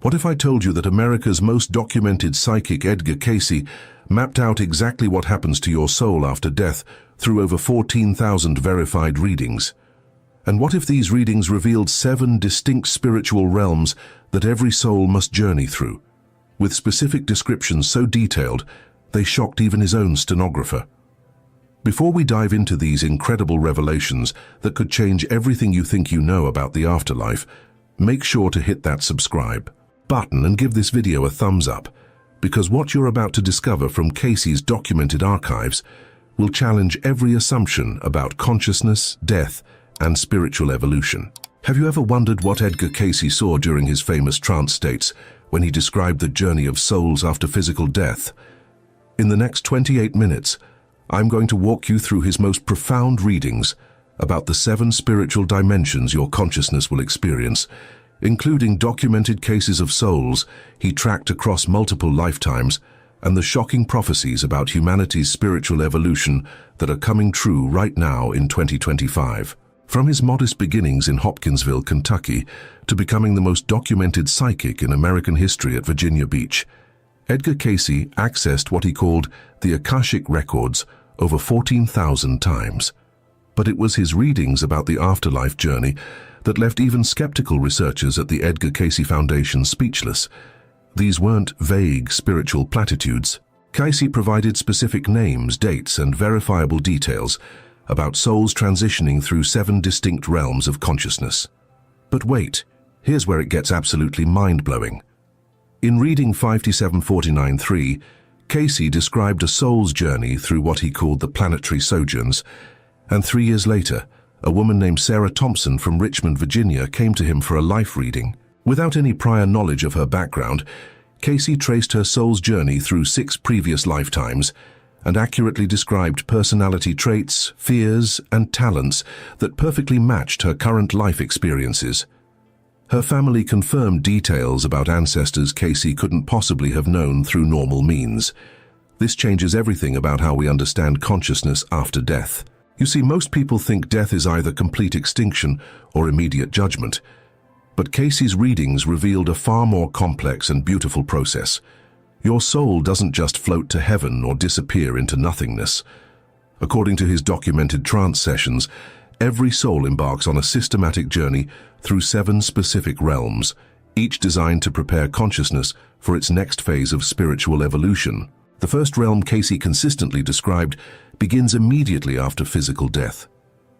What if I told you that America's most documented psychic, Edgar Cayce, mapped out exactly what happens to your soul after death through over 14,000 verified readings? And what if these readings revealed 7 distinct spiritual realms that every soul must journey through, with specific descriptions so detailed they shocked even his own stenographer? Before we dive into these incredible revelations that could change everything you think you know about the afterlife, make sure to hit that subscribe button and give this video a thumbs up, because what you're about to discover from Cayce's documented archives will challenge every assumption about consciousness, death, and spiritual evolution. Have you ever wondered what Edgar Cayce saw during his famous trance states when he described the journey of souls after physical death? In the next 28 minutes, I'm going to walk you through his most profound readings about the 7 spiritual dimensions your consciousness will experience, including documented cases of souls he tracked across multiple lifetimes and the shocking prophecies about humanity's spiritual evolution that are coming true right now in 2025. From his modest beginnings in Hopkinsville, Kentucky, to becoming the most documented psychic in American history at Virginia Beach, Edgar Cayce accessed what he called the Akashic Records over 14,000 times. But it was his readings about the afterlife journey that left even skeptical researchers at the Edgar Cayce Foundation speechless. These weren't vague spiritual platitudes. Cayce provided specific names, dates, and verifiable details about souls transitioning through 7 distinct realms of consciousness. But wait, here's where it gets absolutely mind-blowing. In reading 57493, Cayce described a soul's journey through what he called the planetary sojourns, and 3 years later, a woman named Sarah Thompson from Richmond, Virginia, came to him for a life reading. Without any prior knowledge of her background, Cayce traced her soul's journey through 6 previous lifetimes and accurately described personality traits, fears, and talents that perfectly matched her current life experiences. Her family confirmed details about ancestors Cayce couldn't possibly have known through normal means. This changes everything about how we understand consciousness after death. You see, most people think death is either complete extinction or immediate judgment. But Cayce's readings revealed a far more complex and beautiful process. Your soul doesn't just float to heaven or disappear into nothingness. According to his documented trance sessions, every soul embarks on a systematic journey through 7 specific realms, each designed to prepare consciousness for its next phase of spiritual evolution. The first realm Cayce consistently described begins immediately after physical death.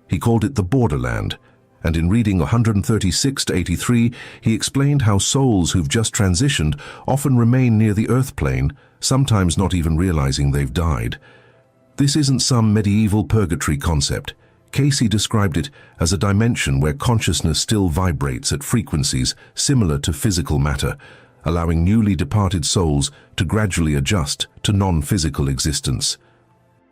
He called it the borderland, and in reading 136-83, he explained how souls who've just transitioned often remain near the earth plane, sometimes not even realizing they've died. This isn't some medieval purgatory concept. Cayce described it as a dimension where consciousness still vibrates at frequencies similar to physical matter, allowing newly departed souls to gradually adjust to non-physical existence.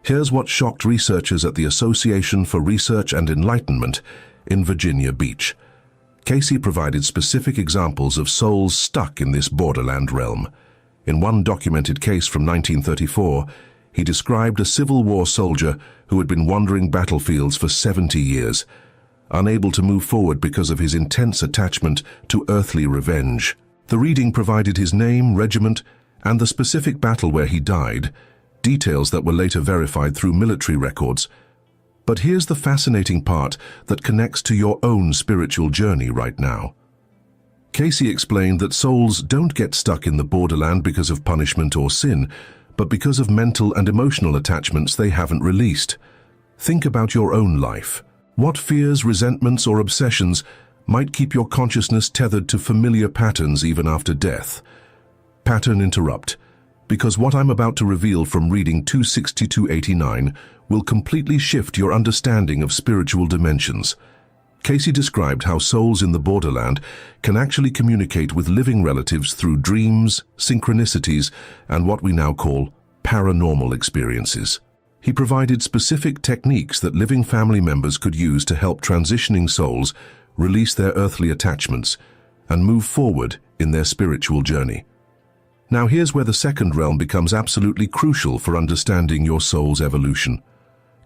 Here's what shocked researchers at the Association for Research and Enlightenment in Virginia Beach. Cayce provided specific examples of souls stuck in this borderland realm. In one documented case from 1934, he described a Civil War soldier who had been wandering battlefields for 70 years, unable to move forward because of his intense attachment to earthly revenge. The reading provided his name, regiment, and the specific battle where he died, details that were later verified through military records. But here's the fascinating part that connects to your own spiritual journey right now. Cayce explained that souls don't get stuck in the borderland because of punishment or sin, but because of mental and emotional attachments they haven't released. Think about your own life. What fears, resentments, or obsessions might keep your consciousness tethered to familiar patterns even after death? Pattern interrupt, because what I'm about to reveal from reading 262-89 will completely shift your understanding of spiritual dimensions. Cayce described how souls in the borderland can actually communicate with living relatives through dreams, synchronicities, and what we now call paranormal experiences. He provided specific techniques that living family members could use to help transitioning souls release their earthly attachments and move forward in their spiritual journey. Now here's where the second realm becomes absolutely crucial for understanding your soul's evolution.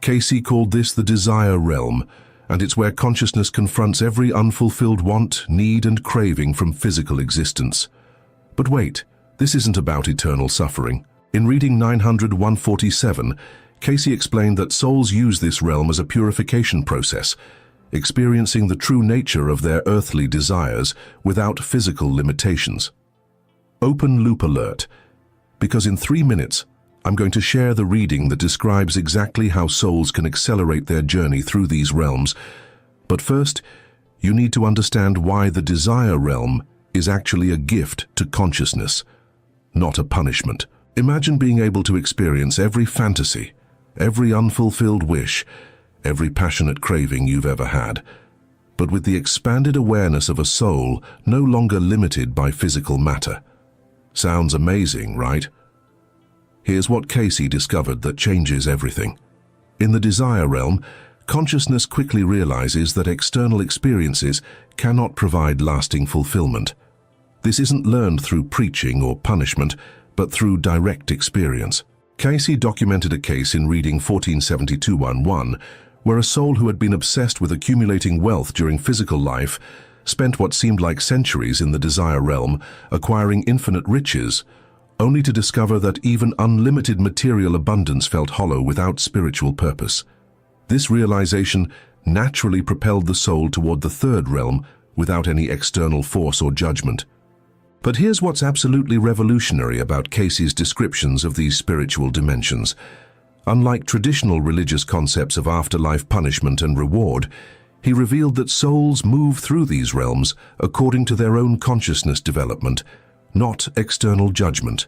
Cayce called this the desire realm, and it's where consciousness confronts every unfulfilled want, need, and craving from physical existence. But wait, this isn't about eternal suffering. In reading 900-147, Cayce explained that souls use this realm as a purification process, experiencing the true nature of their earthly desires without physical limitations. Open loop alert, because in 3 minutes, I'm going to share the reading that describes exactly how souls can accelerate their journey through these realms. But first, you need to understand why the desire realm is actually a gift to consciousness, not a punishment. Imagine being able to experience every fantasy, every unfulfilled wish, every passionate craving you've ever had, but with the expanded awareness of a soul no longer limited by physical matter. Sounds amazing, right? Here's what Cayce discovered that changes everything. In the desire realm, consciousness quickly realizes that external experiences cannot provide lasting fulfillment. This isn't learned through preaching or punishment, but through direct experience. Cayce documented a case in reading 1472-11, where a soul who had been obsessed with accumulating wealth during physical life spent what seemed like centuries in the desire realm, acquiring infinite riches, only to discover that even unlimited material abundance felt hollow without spiritual purpose. This realization naturally propelled the soul toward the third realm without any external force or judgment. But here's what's absolutely revolutionary about Cayce's descriptions of these spiritual dimensions. Unlike traditional religious concepts of afterlife punishment and reward, he revealed that souls move through these realms according to their own consciousness development, not external judgment.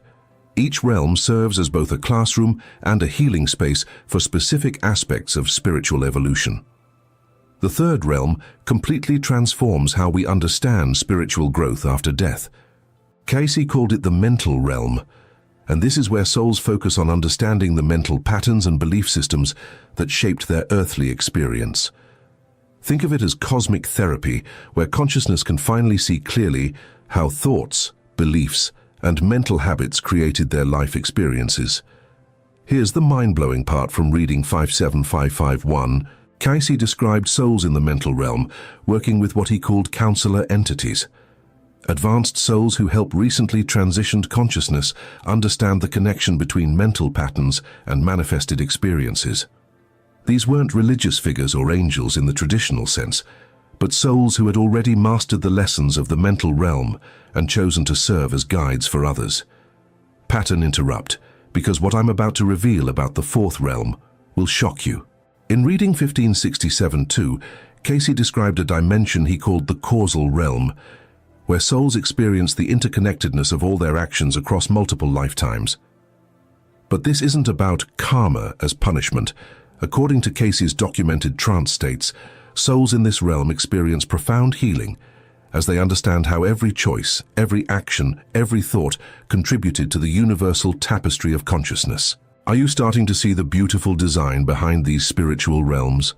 Each realm serves as both a classroom and a healing space for specific aspects of spiritual evolution. The third realm completely transforms how we understand spiritual growth after death. Cayce called it the mental realm, and this is where souls focus on understanding the mental patterns and belief systems that shaped their earthly experience. Think of it as cosmic therapy, where consciousness can finally see clearly how thoughts, beliefs, and mental habits created their life experiences. Here's the mind-blowing part from reading 57551. Cayce described souls in the mental realm working with what he called counselor entities. Advanced souls who help recently transitioned consciousness understand the connection between mental patterns and manifested experiences. These weren't religious figures or angels in the traditional sense, but souls who had already mastered the lessons of the mental realm and chosen to serve as guides for others. Pattern interrupt, because what I'm about to reveal about the fourth realm will shock you. In reading 1567-2, Cayce described a dimension he called the causal realm, where souls experience the interconnectedness of all their actions across multiple lifetimes. But this isn't about karma as punishment. According to Cayce's documented trance states, souls in this realm experience profound healing as they understand how every choice, every action, every thought contributed to the universal tapestry of consciousness. Are you starting to see the beautiful design behind these spiritual realms?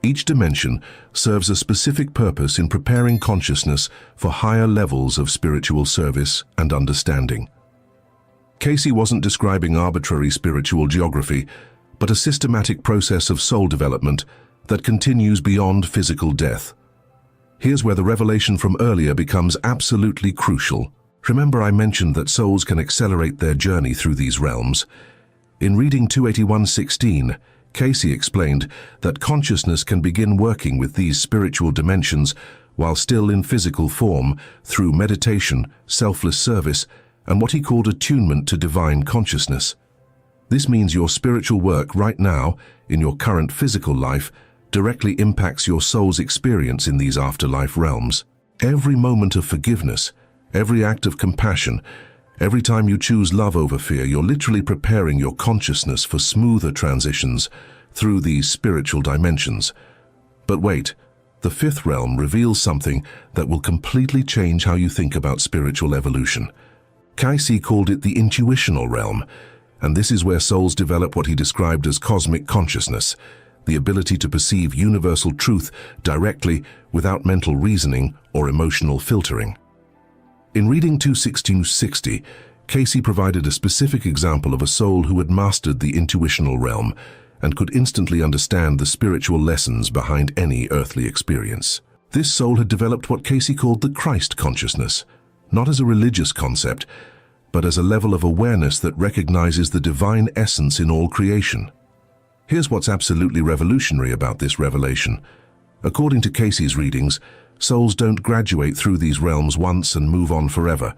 Each dimension serves a specific purpose in preparing consciousness for higher levels of spiritual service and understanding. Cayce wasn't describing arbitrary spiritual geography, but a systematic process of soul development that continues beyond physical death. Here's where the revelation from earlier becomes absolutely crucial. Remember, I mentioned that souls can accelerate their journey through these realms. In reading 281-16, Cayce explained that consciousness can begin working with these spiritual dimensions while still in physical form through meditation, selfless service, and what he called attunement to divine consciousness. This means your spiritual work right now, in your current physical life, directly impacts your soul's experience in these afterlife realms. Every moment of forgiveness, every act of compassion, every time you choose love over fear, you're literally preparing your consciousness for smoother transitions through these spiritual dimensions. But wait, the fifth realm reveals something that will completely change how you think about spiritual evolution. Cayce called it the intuitional realm, and this is where souls develop what he described as cosmic consciousness, the ability to perceive universal truth directly without mental reasoning or emotional filtering. In reading 216-60, Cayce provided a specific example of a soul who had mastered the intuitional realm and could instantly understand the spiritual lessons behind any earthly experience. This soul had developed what Cayce called the Christ consciousness, not as a religious concept, but as a level of awareness that recognizes the divine essence in all creation. Here's what's absolutely revolutionary about this revelation. According to Cayce's readings, souls don't graduate through these realms once and move on forever.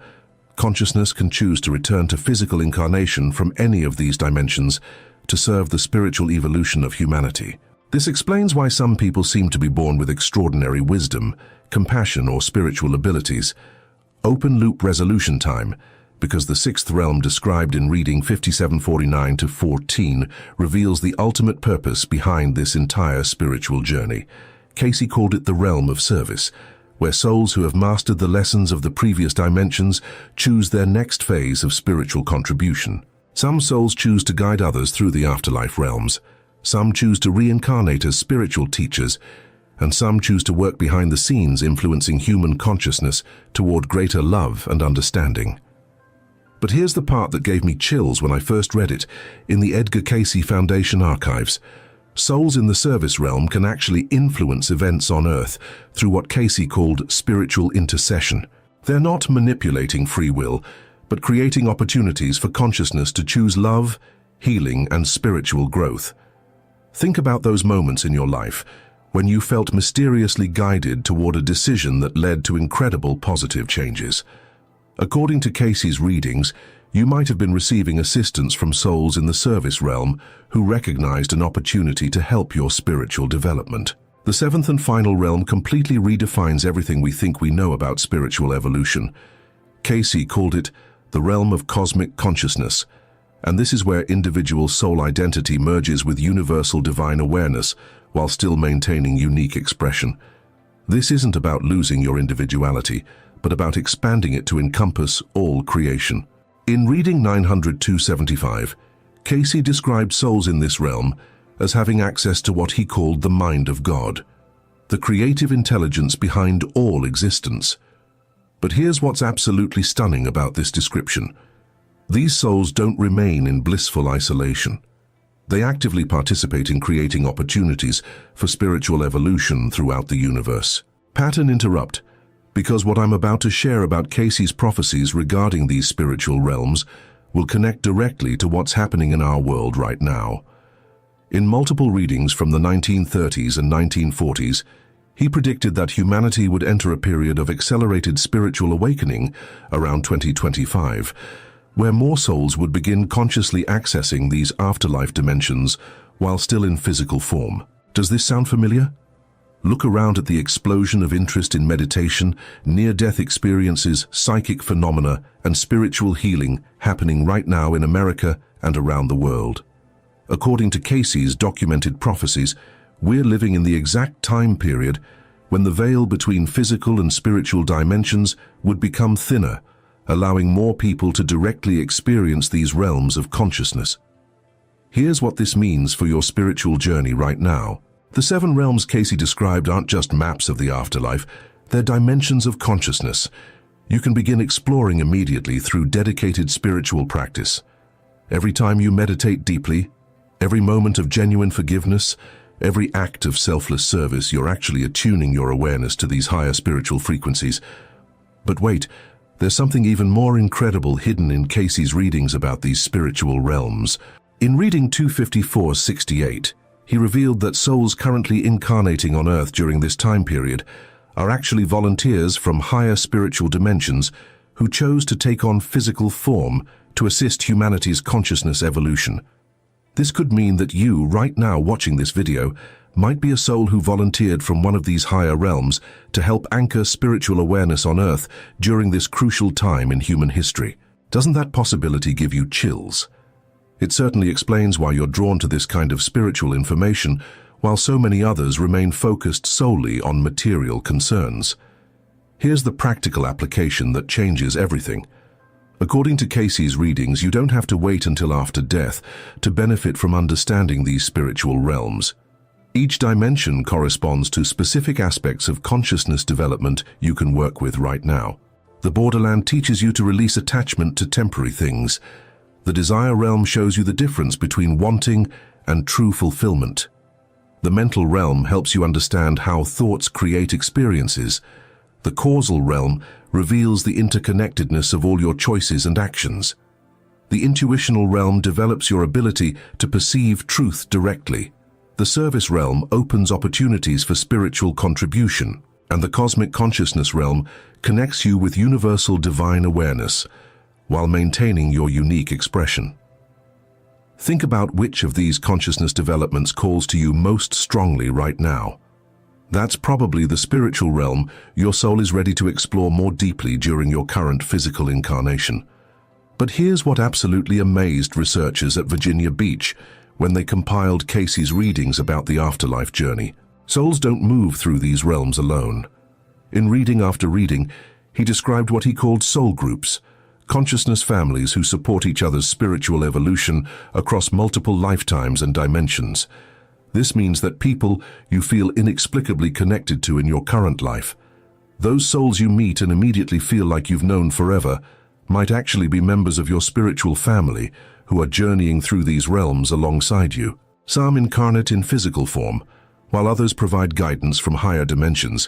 Consciousness can choose to return to physical incarnation from any of these dimensions to serve the spiritual evolution of humanity. This explains why some people seem to be born with extraordinary wisdom, compassion, or spiritual abilities. Open-loop resolution time, because the sixth realm described in reading 5749-14 reveals the ultimate purpose behind this entire spiritual journey. Cayce called it the realm of service, where souls who have mastered the lessons of the previous dimensions choose their next phase of spiritual contribution. Some souls choose to guide others through the afterlife realms. Some choose to reincarnate as spiritual teachers, and some choose to work behind the scenes influencing human consciousness toward greater love and understanding. But here's the part that gave me chills when I first read it in the Edgar Cayce Foundation archives. Souls in the service realm can actually influence events on Earth through what Cayce called spiritual intercession. They're not manipulating free will, but creating opportunities for consciousness to choose love, healing, and spiritual growth. Think about those moments in your life when you felt mysteriously guided toward a decision that led to incredible positive changes. According to Cayce's readings, you might have been receiving assistance from souls in the service realm who recognized an opportunity to help your spiritual development. The seventh and final realm completely redefines everything we think we know about spiritual evolution. Cayce called it the realm of cosmic consciousness, and this is where individual soul identity merges with universal divine awareness while still maintaining unique expression. This isn't about losing your individuality, but about expanding it to encompass all creation. In reading 900-275, Cayce described souls in this realm as having access to what he called the mind of God, the creative intelligence behind all existence. But here's what's absolutely stunning about this description. These souls don't remain in blissful isolation. They actively participate in creating opportunities for spiritual evolution throughout the universe. Pattern interrupt, because what I'm about to share about Cayce's prophecies regarding these spiritual realms will connect directly to what's happening in our world right now. In multiple readings from the 1930s and 1940s, he predicted that humanity would enter a period of accelerated spiritual awakening around 2025, where more souls would begin consciously accessing these afterlife dimensions while still in physical form. Does this sound familiar? Look around at the explosion of interest in meditation, near-death experiences, psychic phenomena, and spiritual healing happening right now in America and around the world. According to Cayce's documented prophecies, we're living in the exact time period when the veil between physical and spiritual dimensions would become thinner, allowing more people to directly experience these realms of consciousness. Here's what this means for your spiritual journey right now. The seven realms Cayce described aren't just maps of the afterlife, they're dimensions of consciousness. You can begin exploring immediately through dedicated spiritual practice. Every time you meditate deeply, every moment of genuine forgiveness, every act of selfless service, you're actually attuning your awareness to these higher spiritual frequencies. But wait, there's something even more incredible hidden in Cayce's readings about these spiritual realms. In reading 254-68, he revealed that souls currently incarnating on Earth during this time period are actually volunteers from higher spiritual dimensions who chose to take on physical form to assist humanity's consciousness evolution. This could mean that you, right now watching this video, might be a soul who volunteered from one of these higher realms to help anchor spiritual awareness on Earth during this crucial time in human history. Doesn't that possibility give you chills? It certainly explains why you're drawn to this kind of spiritual information, while so many others remain focused solely on material concerns. Here's the practical application that changes everything. According to Cayce's readings, you don't have to wait until after death to benefit from understanding these spiritual realms. Each dimension corresponds to specific aspects of consciousness development you can work with right now. The borderland teaches you to release attachment to temporary things. The desire realm shows you the difference between wanting and true fulfillment. The mental realm helps you understand how thoughts create experiences. The causal realm reveals the interconnectedness of all your choices and actions. The intuitional realm develops your ability to perceive truth directly. The service realm opens opportunities for spiritual contribution, and the cosmic consciousness realm connects you with universal divine awareness while maintaining your unique expression. Think about which of these consciousness developments calls to you most strongly right now. That's probably the spiritual realm your soul is ready to explore more deeply during your current physical incarnation. But here's what absolutely amazed researchers at Virginia Beach when they compiled Cayce's readings about the afterlife journey. Souls don't move through these realms alone. In reading after reading, he described what he called soul groups, consciousness families who support each other's spiritual evolution across multiple lifetimes and dimensions. This means that people you feel inexplicably connected to in your current life, those souls you meet and immediately feel like you've known forever, might actually be members of your spiritual family who are journeying through these realms alongside you. Some incarnate in physical form, while others provide guidance from higher dimensions,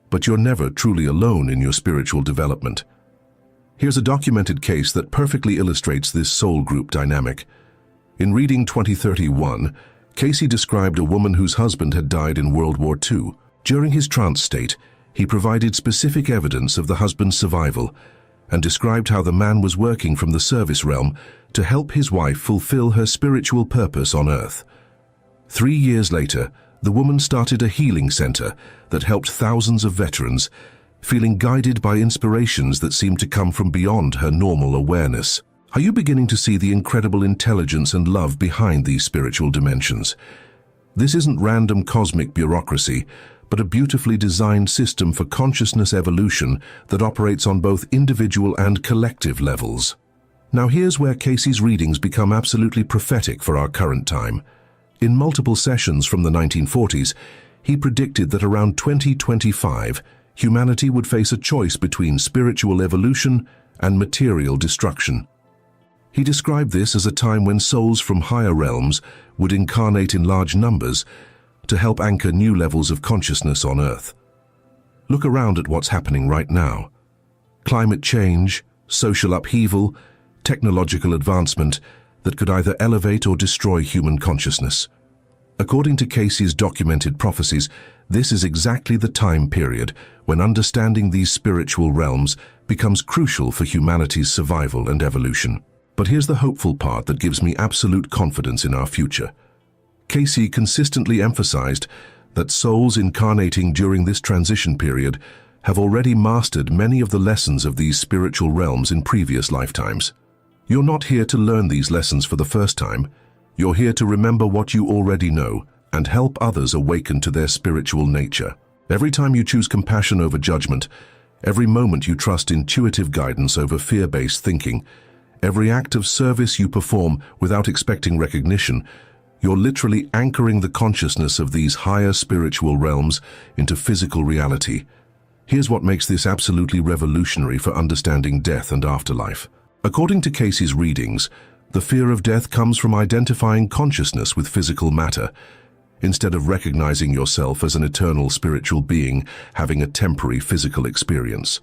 but you're never truly alone in your spiritual development. Here's a documented case that perfectly illustrates this soul group dynamic. In reading 2031, Cayce described a woman whose husband had died in World War II. During his trance state, he provided specific evidence of the husband's survival and described how the man was working from the service realm to help his wife fulfill her spiritual purpose on Earth. 3 years later, the woman started a healing center that helped thousands of veterans, feeling guided by inspirations that seemed to come from beyond her normal awareness. Are you beginning to see the incredible intelligence and love behind these spiritual dimensions? This isn't random cosmic bureaucracy, but a beautifully designed system for consciousness evolution that operates on both individual and collective levels. Now here's where Cayce's readings become absolutely prophetic for our current time. In multiple sessions from the 1940s, he predicted that around 2025, humanity would face a choice between spiritual evolution and material destruction. He described this as a time when souls from higher realms would incarnate in large numbers to help anchor new levels of consciousness on Earth. Look around at what's happening right now. Climate change, social upheaval, technological advancement that could either elevate or destroy human consciousness. According to Cayce's documented prophecies, this is exactly the time period when understanding these spiritual realms becomes crucial for humanity's survival and evolution. But here's the hopeful part that gives me absolute confidence in our future. Cayce consistently emphasized that souls incarnating during this transition period have already mastered many of the lessons of these spiritual realms in previous lifetimes. You're not here to learn these lessons for the first time. You're here to remember what you already know and help others awaken to their spiritual nature. Every time you choose compassion over judgment, every moment you trust intuitive guidance over fear-based thinking, every act of service you perform without expecting recognition, you're literally anchoring the consciousness of these higher spiritual realms into physical reality. Here's what makes this absolutely revolutionary for understanding death and afterlife. According to Cayce's readings, the fear of death comes from identifying consciousness with physical matter, instead of recognizing yourself as an eternal spiritual being having a temporary physical experience.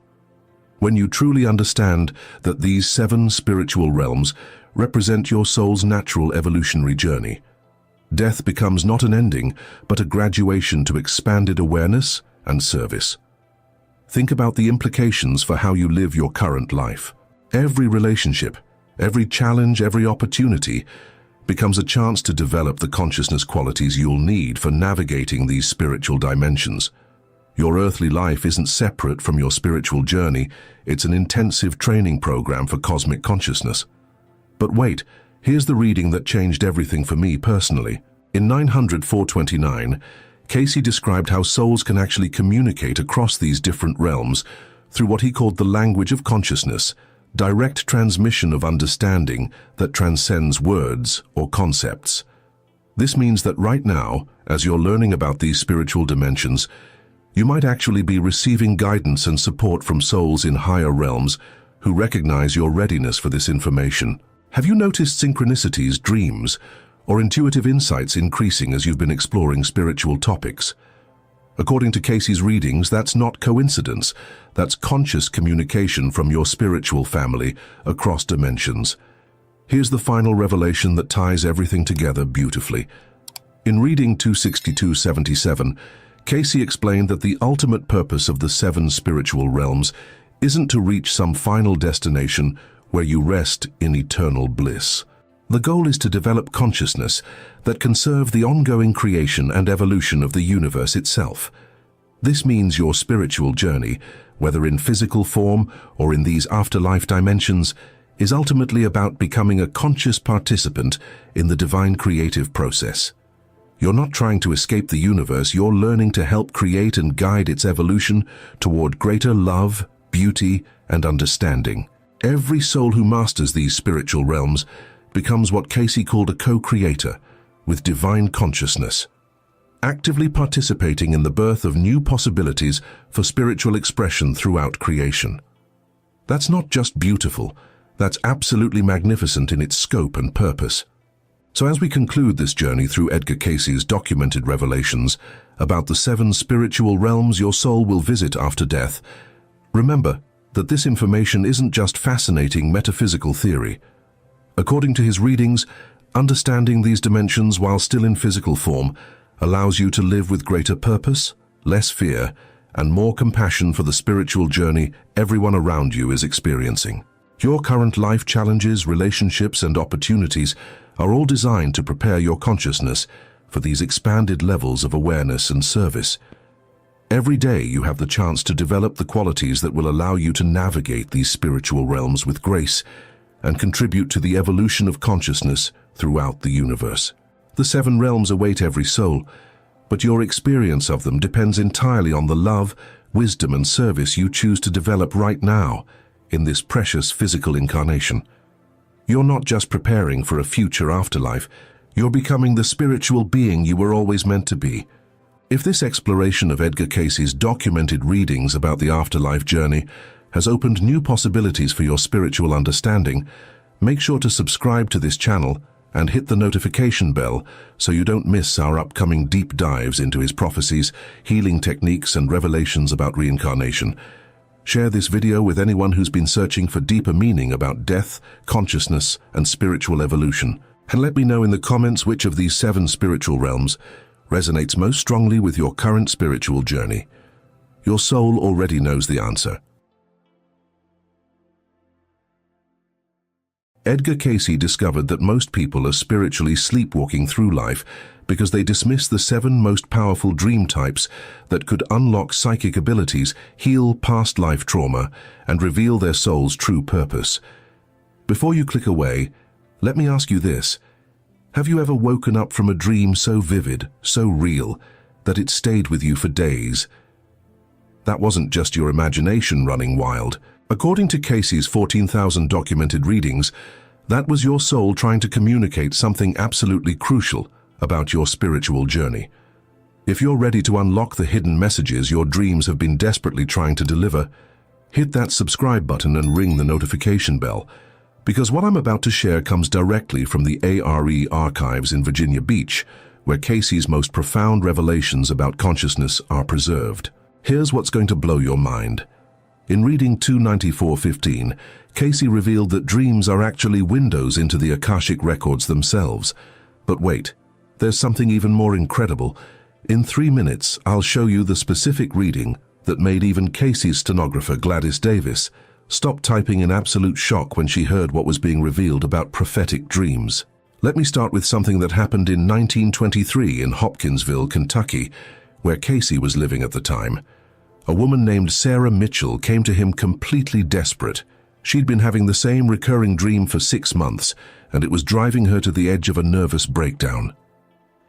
When you truly understand that these 7 spiritual realms represent your soul's natural evolutionary journey, death becomes not an ending, but a graduation to expanded awareness and service. Think about the implications for how you live your current life. Every relationship, every challenge, every opportunity becomes a chance to develop the consciousness qualities you'll need for navigating these spiritual dimensions. Your earthly life isn't separate from your spiritual journey, it's an intensive training program for cosmic consciousness. But wait, here's the reading that changed everything for me personally. In 900-429, Cayce described how souls can actually communicate across these different realms through what he called the language of consciousness, direct transmission of understanding that transcends words or concepts. This means that right now, as you're learning about these spiritual dimensions, you might actually be receiving guidance and support from souls in higher realms who recognize your readiness for this information. Have you noticed synchronicities, dreams, or intuitive insights increasing as you've been exploring spiritual topics? According to Cayce's readings, that's not coincidence. That's conscious communication from your spiritual family across dimensions. Here's the final revelation that ties everything together beautifully. In reading 26277, Cayce explained that the ultimate purpose of the 7 spiritual realms isn't to reach some final destination where you rest in eternal bliss. The goal is to develop consciousness that can serve the ongoing creation and evolution of the universe itself. This means your spiritual journey, whether in physical form or in these afterlife dimensions, is ultimately about becoming a conscious participant in the divine creative process. You're not trying to escape the universe, you're learning to help create and guide its evolution toward greater love, beauty, and understanding. Every soul who masters these spiritual realms becomes what Cayce called a co-creator with divine consciousness, actively participating in the birth of new possibilities for spiritual expression throughout creation. That's not just beautiful, that's absolutely magnificent in its scope and purpose. So as we conclude this journey through Edgar Cayce's documented revelations about the 7 spiritual realms your soul will visit after death, remember that this information isn't just fascinating metaphysical theory. According to his readings, understanding these dimensions while still in physical form allows you to live with greater purpose, less fear, and more compassion for the spiritual journey everyone around you is experiencing. Your current life challenges, relationships, and opportunities are all designed to prepare your consciousness for these expanded levels of awareness and service. Every day you have the chance to develop the qualities that will allow you to navigate these spiritual realms with grace and contribute to the evolution of consciousness throughout the universe. The 7 realms await every soul, but your experience of them depends entirely on the love, wisdom, and service you choose to develop right now in this precious physical incarnation. You're not just preparing for a future afterlife, you're becoming the spiritual being you were always meant to be. If this exploration of Edgar Cayce's documented readings about the afterlife journey has opened new possibilities for your spiritual understanding, make sure to subscribe to this channel and hit the notification bell so you don't miss our upcoming deep dives into his prophecies, healing techniques, and revelations about reincarnation. Share this video with anyone who's been searching for deeper meaning about death, consciousness, and spiritual evolution. And let me know in the comments which of these 7 spiritual realms resonates most strongly with your current spiritual journey. Your soul already knows the answer. Edgar Cayce discovered that most people are spiritually sleepwalking through life because they dismiss the 7 most powerful dream types that could unlock psychic abilities, heal past life trauma, and reveal their soul's true purpose. Before you click away, let me ask you this. Have you ever woken up from a dream so vivid, so real, that it stayed with you for days? That wasn't just your imagination running wild. According to Cayce's 14,000 documented readings, that was your soul trying to communicate something absolutely crucial about your spiritual journey. If you're ready to unlock the hidden messages your dreams have been desperately trying to deliver, hit that subscribe button and ring the notification bell, because what I'm about to share comes directly from the ARE archives in Virginia Beach, where Cayce's most profound revelations about consciousness are preserved. Here's what's going to blow your mind. In reading 29415, Cayce revealed that dreams are actually windows into the Akashic records themselves. But wait, there's something even more incredible. In 3 minutes, I'll show you the specific reading that made even Cayce's stenographer Gladys Davis stop typing in absolute shock when she heard what was being revealed about prophetic dreams. Let me start with something that happened in 1923 in Hopkinsville, Kentucky, where Cayce was living at the time. A woman named Sarah Mitchell came to him completely desperate. She'd been having the same recurring dream for 6 months, and it was driving her to the edge of a nervous breakdown.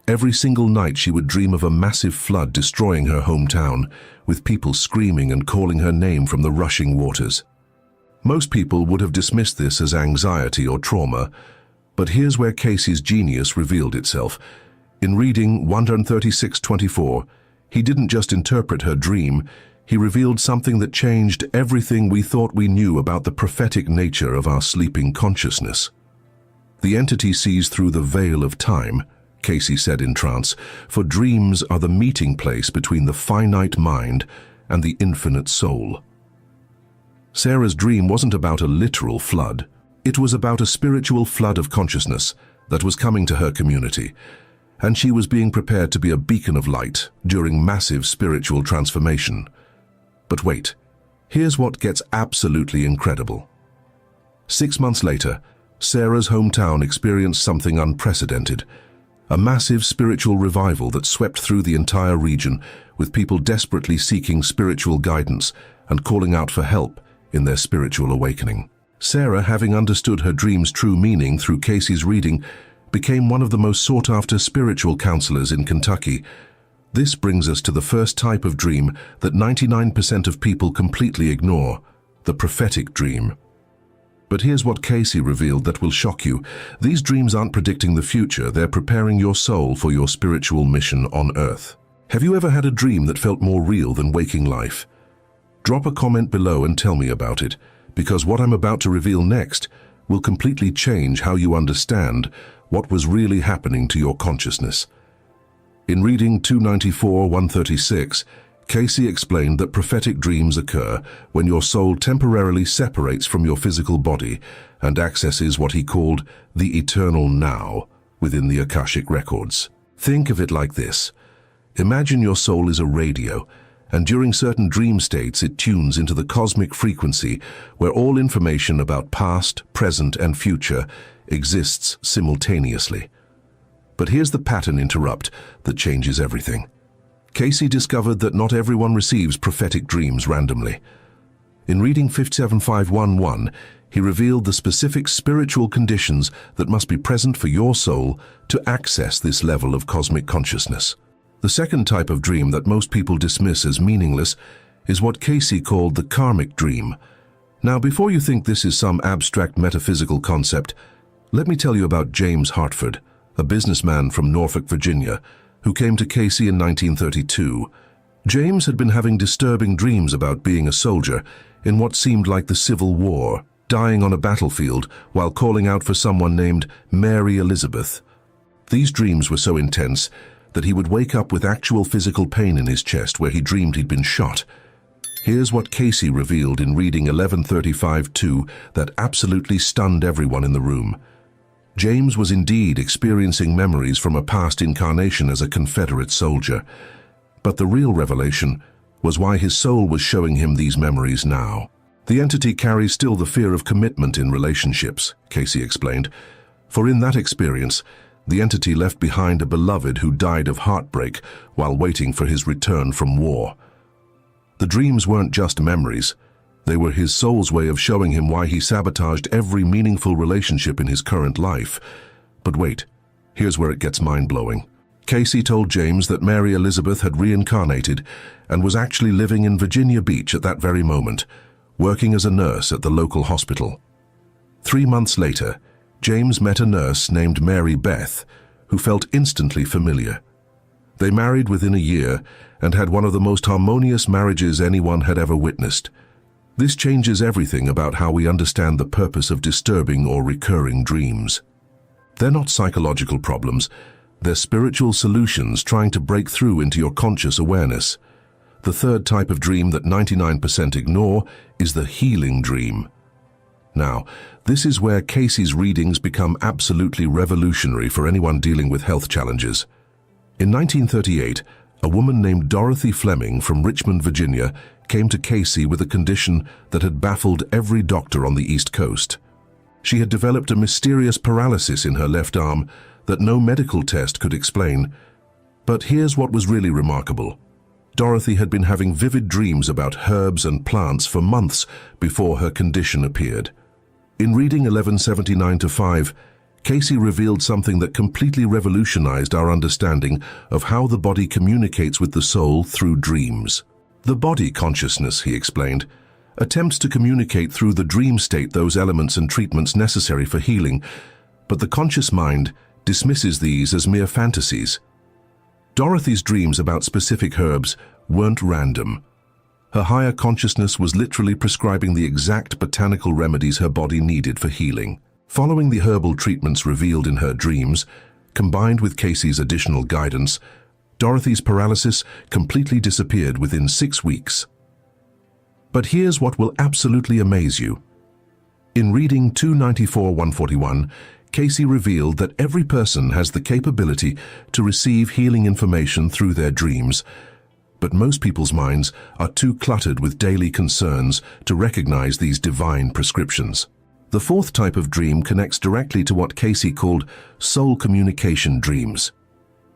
Every single night she would dream of a massive flood destroying her hometown, with people screaming and calling her name from the rushing waters. Most people would have dismissed this as anxiety or trauma, but here's where Cayce's genius revealed itself. In reading 13624, he didn't just interpret her dream, he revealed something that changed everything we thought we knew about the prophetic nature of our sleeping consciousness. The entity sees through the veil of time, Cayce said in trance, for dreams are the meeting place between the finite mind and the infinite soul. Sarah's dream wasn't about a literal flood. It was about a spiritual flood of consciousness that was coming to her community, and she was being prepared to be a beacon of light during massive spiritual transformation. But wait, here's what gets absolutely incredible. 6 months later, Sarah's hometown experienced something unprecedented, a massive spiritual revival that swept through the entire region, with people desperately seeking spiritual guidance and calling out for help in their spiritual awakening. Sarah, having understood her dream's true meaning through Cayce's reading, became one of the most sought-after spiritual counselors in Kentucky. This brings us to the first type of dream that 99% of people completely ignore, the prophetic dream. But here's what Cayce revealed that will shock you. These dreams aren't predicting the future, they're preparing your soul for your spiritual mission on Earth. Have you ever had a dream that felt more real than waking life? Drop a comment below and tell me about it, because what I'm about to reveal next will completely change how you understand what was really happening to your consciousness. In reading 294-136, Cayce explained that prophetic dreams occur when your soul temporarily separates from your physical body and accesses what he called the eternal now within the Akashic records. Think of it like this. Imagine your soul is a radio, and during certain dream states it tunes into the cosmic frequency where all information about past, present, and future exists simultaneously. But here's the pattern interrupt that changes everything. Cayce discovered that not everyone receives prophetic dreams randomly. In reading 57511, he revealed the specific spiritual conditions that must be present for your soul to access this level of cosmic consciousness. The second type of dream that most people dismiss as meaningless is what Cayce called the karmic dream. Now, before you think this is some abstract metaphysical concept, let me tell you about James Hartford, a businessman from Norfolk, Virginia, who came to Cayce in 1932. James had been having disturbing dreams about being a soldier in what seemed like the Civil War, dying on a battlefield while calling out for someone named Mary Elizabeth. These dreams were so intense that he would wake up with actual physical pain in his chest where he dreamed he'd been shot. Here's what Cayce revealed in reading 1135-2 that absolutely stunned everyone in the room. James was indeed experiencing memories from a past incarnation as a Confederate soldier. But the real revelation was why his soul was showing him these memories now. The entity carries still the fear of commitment in relationships, Cayce explained, for in that experience, the entity left behind a beloved who died of heartbreak while waiting for his return from war. The dreams weren't just memories. They were his soul's way of showing him why he sabotaged every meaningful relationship in his current life. But wait, here's where it gets mind-blowing. Cayce told James that Mary Elizabeth had reincarnated and was actually living in Virginia Beach at that very moment, working as a nurse at the local hospital. 3 months later, James met a nurse named Mary Beth, who felt instantly familiar. They married within a year and had one of the most harmonious marriages anyone had ever witnessed. This changes everything about how we understand the purpose of disturbing or recurring dreams. They're not psychological problems, they're spiritual solutions trying to break through into your conscious awareness. The third type of dream that 99% ignore is the healing dream. Now, this is where Cayce's readings become absolutely revolutionary for anyone dealing with health challenges. In 1938, a woman named Dorothy Fleming from Richmond, Virginia, came to Cayce with a condition that had baffled every doctor on the East Coast. She had developed a mysterious paralysis in her left arm that no medical test could explain. But here's what was really remarkable. Dorothy had been having vivid dreams about herbs and plants for months before her condition appeared. In reading 1179-5, Cayce revealed something that completely revolutionized our understanding of how the body communicates with the soul through dreams. The body consciousness, he explained, attempts to communicate through the dream state those elements and treatments necessary for healing, but the conscious mind dismisses these as mere fantasies. Dorothy's dreams about specific herbs weren't random. Her higher consciousness was literally prescribing the exact botanical remedies her body needed for healing. Following the herbal treatments revealed in her dreams, Combined with Cayce's additional guidance, Dorothy's paralysis completely disappeared within 6 weeks. But here's what will absolutely amaze you. In reading 294-141, Cayce revealed that every person has the capability to receive healing information through their dreams, but most people's minds are too cluttered with daily concerns to recognize these divine prescriptions. The fourth type of dream connects directly to what Cayce called soul communication dreams.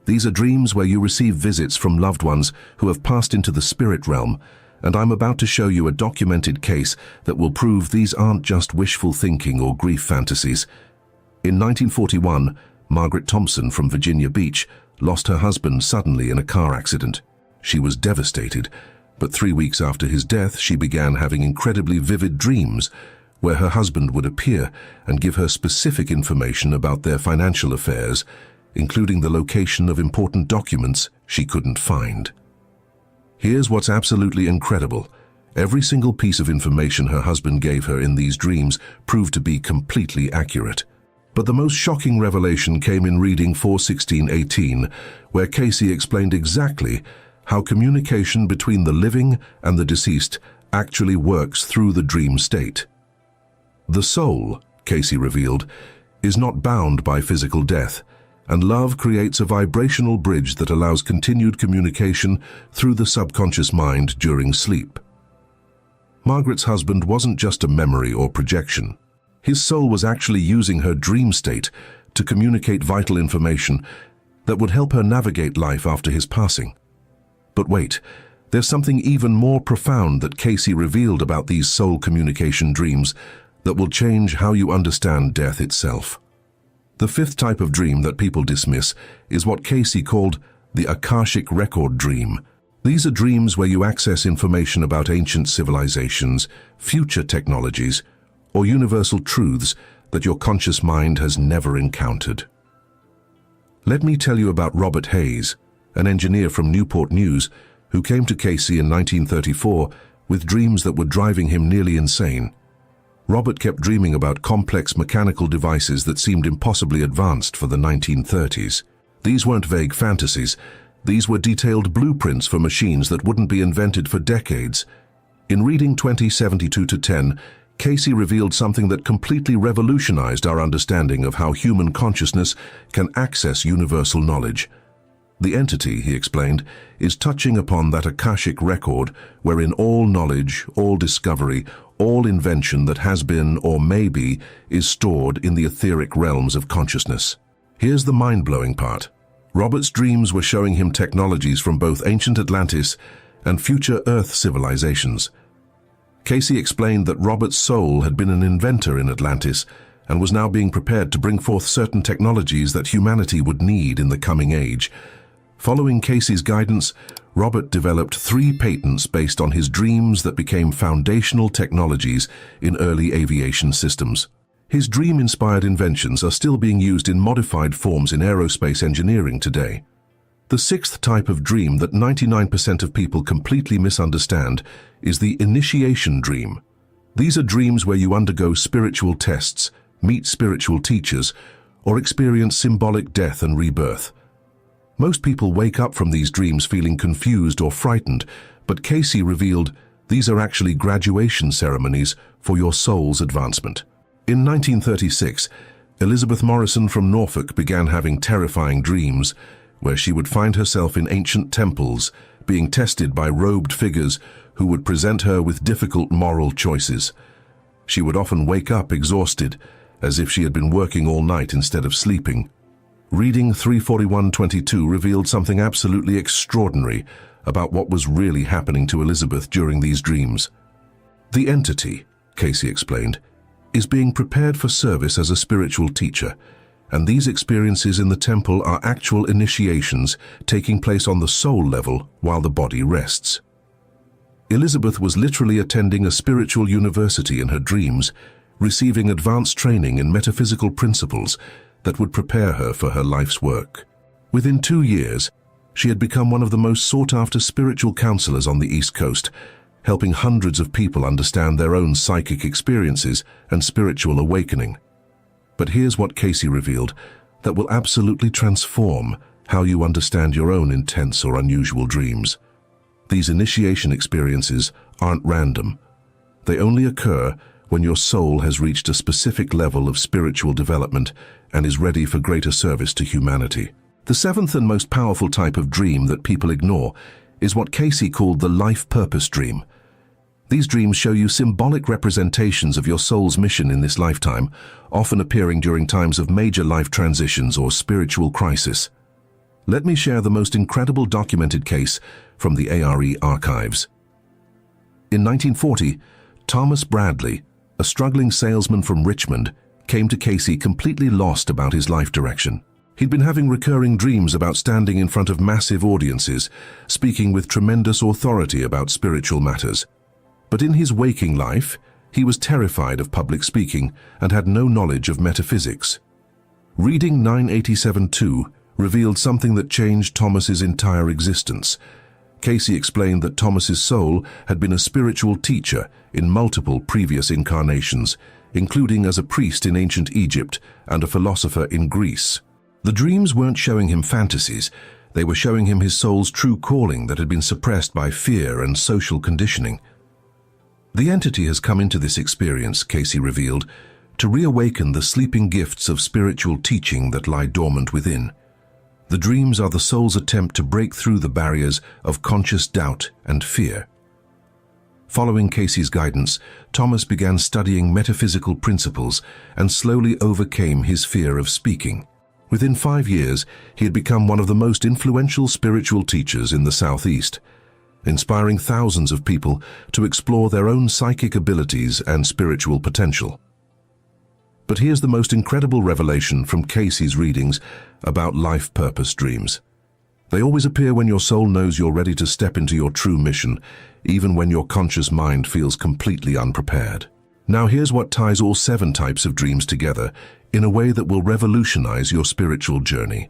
These are dreams where you receive visits from loved ones who have passed into the spirit realm, and I'm about to show you a documented case that will prove these aren't just wishful thinking or grief fantasies. In 1941, Margaret Thompson from Virginia Beach lost her husband suddenly in a car accident. She was devastated, but 3 weeks after his death, she began having incredibly vivid dreams where her husband would appear and give her specific information about their financial affairs, including the location of important documents she couldn't find. Here's what's absolutely incredible. Every single piece of information her husband gave her in these dreams proved to be completely accurate. But the most shocking revelation came in reading 41618, where Cayce explained exactly how communication between the living and the deceased actually works through the dream state. The soul, Cayce revealed, is not bound by physical death, and love creates a vibrational bridge that allows continued communication through the subconscious mind during sleep. Margaret's husband wasn't just a memory or projection. His soul was actually using her dream state to communicate vital information that would help her navigate life after his passing. But wait, there's something even more profound that Cayce revealed about these soul communication dreams that will change how you understand death itself. The fifth type of dream that people dismiss is what Cayce called the Akashic record dream. These are dreams where you access information about ancient civilizations, future technologies, or universal truths that your conscious mind has never encountered. Let me tell you about Robert Hayes, an engineer from Newport News who came to Cayce in 1934 with dreams that were driving him nearly insane. Robert kept dreaming about complex mechanical devices that seemed impossibly advanced for the 1930s. These weren't vague fantasies. These were detailed blueprints for machines that wouldn't be invented for decades. In reading 2072-10, Cayce revealed something that completely revolutionized our understanding of how human consciousness can access universal knowledge. The entity, he explained, is touching upon that Akashic record wherein all knowledge, all discovery, all invention that has been or may be is stored in the etheric realms of consciousness. Here's the mind-blowing part. Robert's dreams were showing him technologies from both ancient Atlantis and future Earth civilizations. Cayce explained that Robert's soul had been an inventor in Atlantis and was now being prepared to bring forth certain technologies that humanity would need in the coming age. Following Cayce's guidance, Robert developed 3 patents based on his dreams that became foundational technologies in early aviation systems. His dream-inspired inventions are still being used in modified forms in aerospace engineering today. The sixth type of dream that 99% of people completely misunderstand is the initiation dream. These are dreams where you undergo spiritual tests, meet spiritual teachers, or experience symbolic death and rebirth. Most people wake up from these dreams feeling confused or frightened, but Cayce revealed these are actually graduation ceremonies for your soul's advancement. In 1936, Elizabeth Morrison from Norfolk began having terrifying dreams where she would find herself in ancient temples being tested by robed figures who would present her with difficult moral choices. She would often wake up exhausted, as if she had been working all night instead of sleeping. Reading 341-22 revealed something absolutely extraordinary about what was really happening to Elizabeth during these dreams. The entity, Cayce explained, is being prepared for service as a spiritual teacher, and these experiences in the temple are actual initiations taking place on the soul level while the body rests. Elizabeth was literally attending a spiritual university in her dreams, receiving advanced training in metaphysical principles that would prepare her for her life's work. Within 2 years, she had become one of the most sought-after spiritual counselors on the East Coast, helping hundreds of people understand their own psychic experiences and spiritual awakening. But here's what Cayce revealed. that will absolutely transform how you understand your own intense or unusual dreams. These initiation experiences aren't random. They only occur when your soul has reached a specific level of spiritual development and is ready for greater service to humanity. The seventh and most powerful type of dream that people ignore is what Cayce called the life purpose dream. These dreams show you symbolic representations of your soul's mission in this lifetime, often appearing during times of major life transitions or spiritual crisis. Let me share the most incredible documented case from the ARE archives. In 1940, Thomas Bradley, a struggling salesman from Richmond, came to Cayce completely lost about his life direction. He'd been having recurring dreams about standing in front of massive audiences, speaking with tremendous authority about spiritual matters. But in his waking life, he was terrified of public speaking and had no knowledge of metaphysics. Reading 987-2 revealed something that changed Thomas's entire existence. Cayce explained that Thomas's soul had been a spiritual teacher in multiple previous incarnations, including as a priest in ancient Egypt and a philosopher in Greece. The dreams weren't showing him fantasies, they were showing him his soul's true calling that had been suppressed by fear and social conditioning. The entity has come into this experience, Cayce revealed, to reawaken the sleeping gifts of spiritual teaching that lie dormant within. The dreams are the soul's attempt to break through the barriers of conscious doubt and fear. Following Cayce's guidance, Thomas began studying metaphysical principles and slowly overcame his fear of speaking. Within 5 years, he had become one of the most influential spiritual teachers in the Southeast, inspiring thousands of people to explore their own psychic abilities and spiritual potential. But here's the most incredible revelation from Cayce's readings about life purpose dreams. They always appear when your soul knows you're ready to step into your true mission, even when your conscious mind feels completely unprepared. Now here's what ties all 7 types of dreams together in a way that will revolutionize your spiritual journey.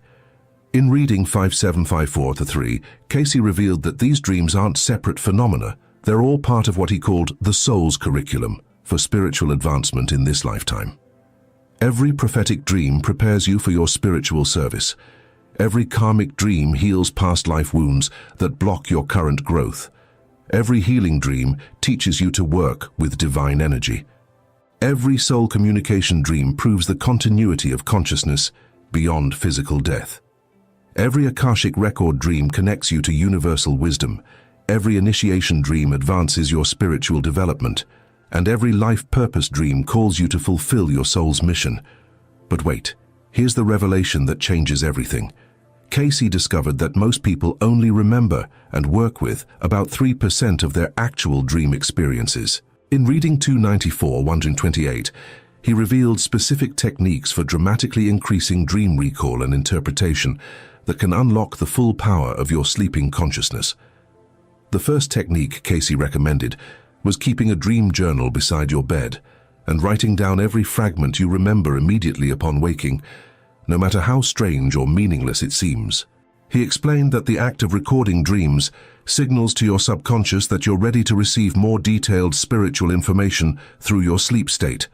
In reading 5754-3, Cayce revealed that these dreams aren't separate phenomena. They're all part of what he called the soul's curriculum for spiritual advancement in this lifetime. Every prophetic dream prepares you for your spiritual service. Every karmic dream heals past life wounds that block your current growth. Every healing dream teaches you to work with divine energy. Every soul communication dream proves the continuity of consciousness beyond physical death. Every Akashic record dream connects you to universal wisdom. Every initiation dream advances your spiritual development. And every life purpose dream calls you to fulfill your soul's mission. But wait, here's the revelation that changes everything. Cayce discovered that most people only remember and work with about 3% of their actual dream experiences. In reading 294-128, he revealed specific techniques for dramatically increasing dream recall and interpretation that can unlock the full power of your sleeping consciousness. The first technique Cayce recommended was keeping a dream journal beside your bed and writing down every fragment you remember immediately upon waking, no matter how strange or meaningless it seems. He explained that the act of recording dreams signals to your subconscious that you're ready to receive more detailed spiritual information through your sleep state.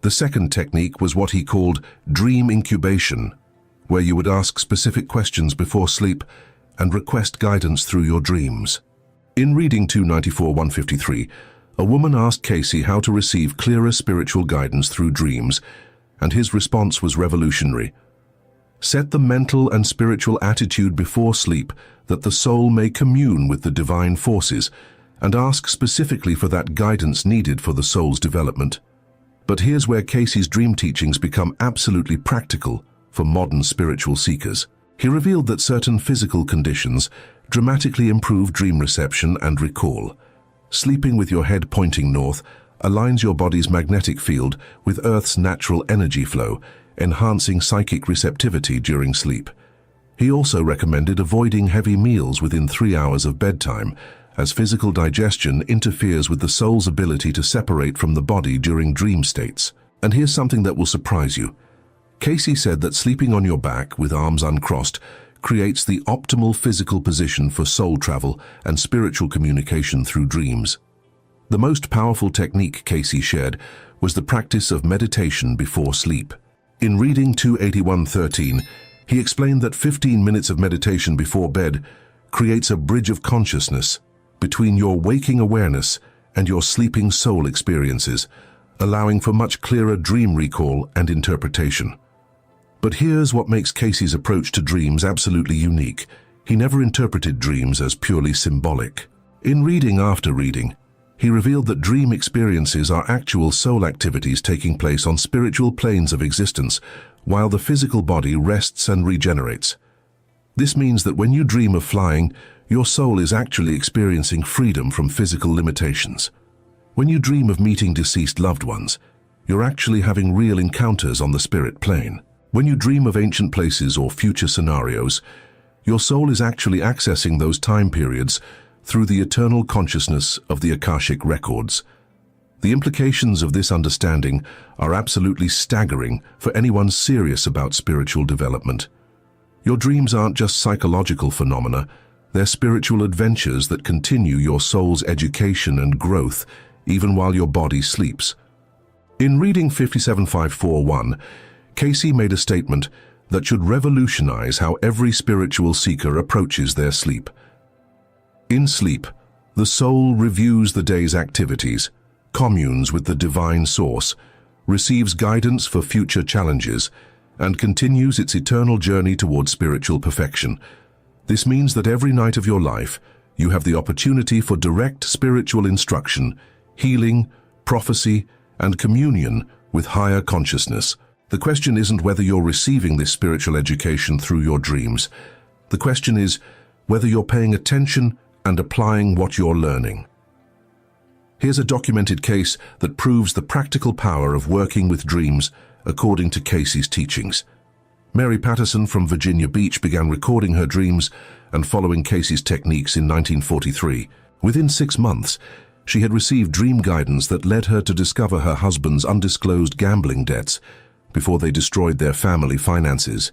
The second technique was what he called dream incubation, where you would ask specific questions before sleep and request guidance through your dreams. In reading 294-153, a woman asked Cayce how to receive clearer spiritual guidance through dreams, and his response was revolutionary. Set the mental and spiritual attitude before sleep that the soul may commune with the divine forces, and ask specifically for that guidance needed for the soul's development. But here's where Cayce's dream teachings become absolutely practical for modern spiritual seekers. He revealed that certain physical conditions dramatically improve dream reception and recall. Sleeping with your head pointing north aligns your body's magnetic field with Earth's natural energy flow, enhancing psychic receptivity during sleep. He also recommended avoiding heavy meals within 3 hours of bedtime, as physical digestion interferes with the soul's ability to separate from the body during dream states. And here's something that will surprise you. Cayce said that sleeping on your back with arms uncrossed creates the optimal physical position for soul travel and spiritual communication through dreams. The most powerful technique Cayce shared was the practice of meditation before sleep. In reading 281:13, he explained that 15 minutes of meditation before bed creates a bridge of consciousness between your waking awareness and your sleeping soul experiences, allowing for much clearer dream recall and interpretation. But here's what makes Cayce's approach to dreams absolutely unique. He never interpreted dreams as purely symbolic. In reading after reading, he revealed that dream experiences are actual soul activities taking place on spiritual planes of existence, while the physical body rests and regenerates. This means that when you dream of flying, your soul is actually experiencing freedom from physical limitations. When you dream of meeting deceased loved ones, you're actually having real encounters on the spirit plane. When you dream of ancient places or future scenarios, your soul is actually accessing those time periods through the eternal consciousness of the Akashic records. The implications of this understanding are absolutely staggering for anyone serious about spiritual development. Your dreams aren't just psychological phenomena, they're spiritual adventures that continue your soul's education and growth even while your body sleeps. In reading 57541, Cayce made a statement that should revolutionize how every spiritual seeker approaches their sleep. In sleep, the soul reviews the day's activities, communes with the divine source, receives guidance for future challenges, and continues its eternal journey towards spiritual perfection. This means that every night of your life, you have the opportunity for direct spiritual instruction, healing, prophecy, and communion with higher consciousness. The question isn't whether you're receiving this spiritual education through your dreams. The question is whether you're paying attention and applying what you're learning. Here's a documented case that proves the practical power of working with dreams according to Cayce's teachings. Mary Patterson from Virginia Beach began recording her dreams and following Cayce's techniques in 1943. Within 6 months, she had received dream guidance that led her to discover her husband's undisclosed gambling debts before they destroyed their family finances,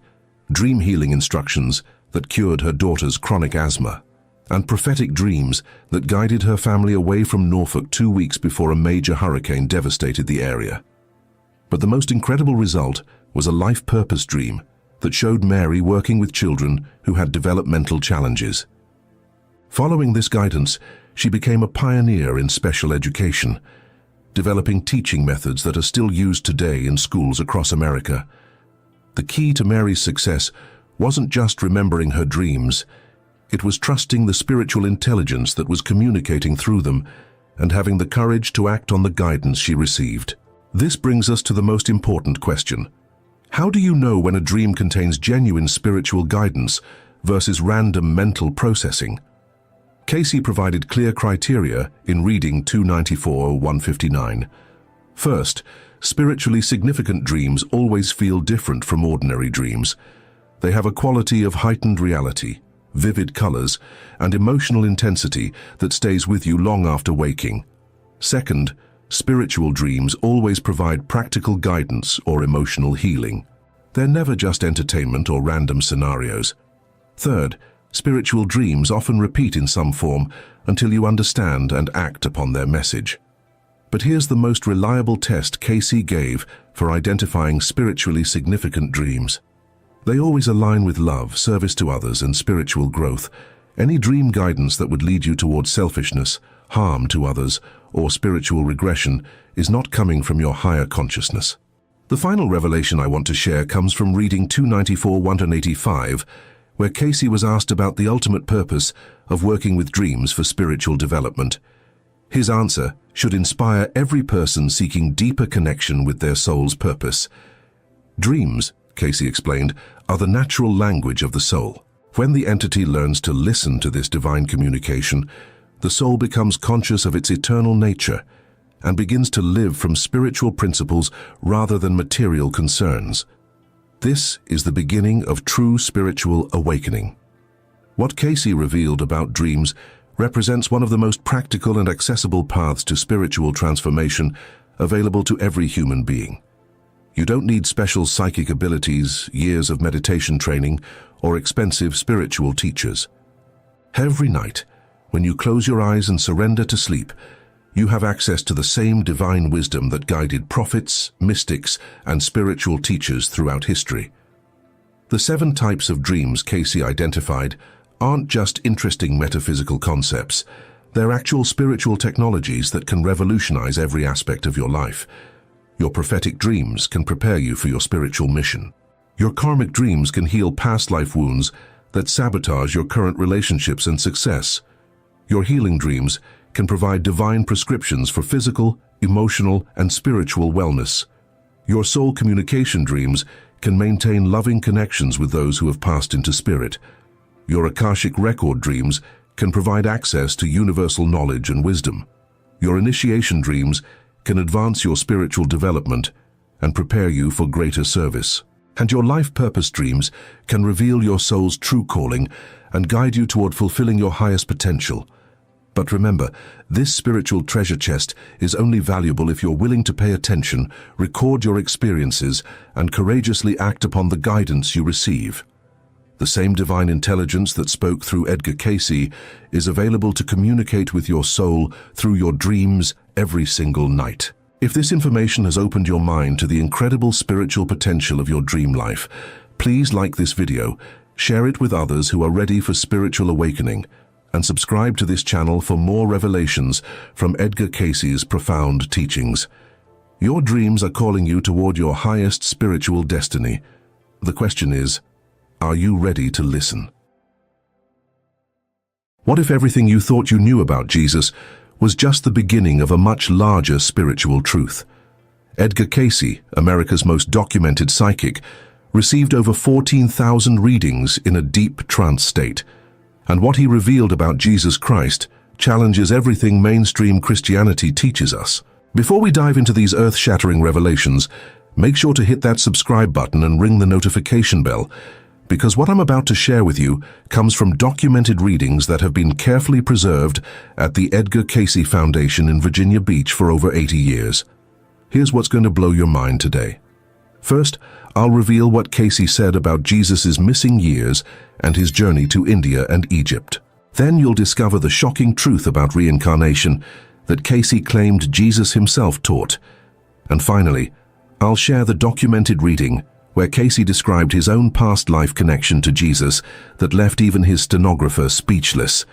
dream healing instructions that cured her daughter's chronic asthma, and prophetic dreams that guided her family away from Norfolk 2 weeks before a major hurricane devastated the area. But the most incredible result was a life purpose dream that showed Mary working with children who had developmental challenges. Following this guidance, she became a pioneer in special education, developing teaching methods that are still used today in schools across America. The key to Mary's success wasn't just remembering her dreams, it was trusting the spiritual intelligence that was communicating through them and having the courage to act on the guidance she received. This brings us to the most important question. How do you know when a dream contains genuine spiritual guidance versus random mental processing? Cayce provided clear criteria in reading 294-159. First, spiritually significant dreams always feel different from ordinary dreams. They have a quality of heightened reality, vivid colors, and emotional intensity that stays with you long after waking. Second, spiritual dreams always provide practical guidance or emotional healing. They're never just entertainment or random scenarios. Third, spiritual dreams often repeat in some form until you understand and act upon their message. But here's the most reliable test Cayce gave for identifying spiritually significant dreams. They always align with love, service to others, and spiritual growth. Any dream guidance that would lead you towards selfishness, harm to others, or spiritual regression is not coming from your higher consciousness. The final revelation I want to share comes from reading 294-185, where Cayce was asked about the ultimate purpose of working with dreams for spiritual development. His answer should inspire every person seeking deeper connection with their soul's purpose. Dreams, Cayce explained, are the natural language of the soul. When the entity learns to listen to this divine communication, the soul becomes conscious of its eternal nature and begins to live from spiritual principles rather than material concerns. This is the beginning of true spiritual awakening. What Cayce revealed about dreams represents one of the most practical and accessible paths to spiritual transformation available to every human being. You don't need special psychic abilities, years of meditation training, or expensive spiritual teachers. Every night, when you close your eyes and surrender to sleep, You have access to the same divine wisdom that guided prophets, mystics, and spiritual teachers throughout history. The 7 types of dreams Cayce identified aren't just interesting metaphysical concepts. They're actual spiritual technologies that can revolutionize every aspect of your life. Your prophetic dreams can prepare you for your spiritual mission. Your karmic dreams can heal past life wounds that sabotage your current relationships and success. Your healing dreams can provide divine prescriptions for physical, emotional, and spiritual wellness. Your soul communication dreams can maintain loving connections with those who have passed into spirit. Your Akashic record dreams can provide access to universal knowledge and wisdom. Your initiation dreams can advance your spiritual development and prepare you for greater service. And your life purpose dreams can reveal your soul's true calling and guide you toward fulfilling your highest potential. But remember, this spiritual treasure chest is only valuable if you're willing to pay attention, record your experiences, and courageously act upon the guidance you receive. The same divine intelligence that spoke through Edgar Cayce is available to communicate with your soul through your dreams every single night. If this information has opened your mind to the incredible spiritual potential of your dream life, please like this video, share it with others who are ready for spiritual awakening, and subscribe to this channel for more revelations from Edgar Cayce's profound teachings. Your dreams are calling you toward your highest spiritual destiny. The question is, are you ready to listen? What if everything you thought you knew about Jesus was just the beginning of a much larger spiritual truth? Edgar Cayce, America's most documented psychic, received over 14,000 readings in a deep trance state. And what he revealed about Jesus Christ challenges everything mainstream Christianity teaches us. Before we dive into these earth-shattering revelations, make sure to hit that subscribe button and ring the notification bell, because what I'm about to share with you comes from documented readings that have been carefully preserved at the Edgar Cayce Foundation in Virginia Beach for over 80 years. Here's what's going to blow your mind today. First, I'll reveal what Cayce said about Jesus' missing years and his journey to India and Egypt. Then you'll discover the shocking truth about reincarnation that Cayce claimed Jesus himself taught. And finally, I'll share the documented reading where Cayce described his own past life connection to Jesus that left even his stenographer speechless.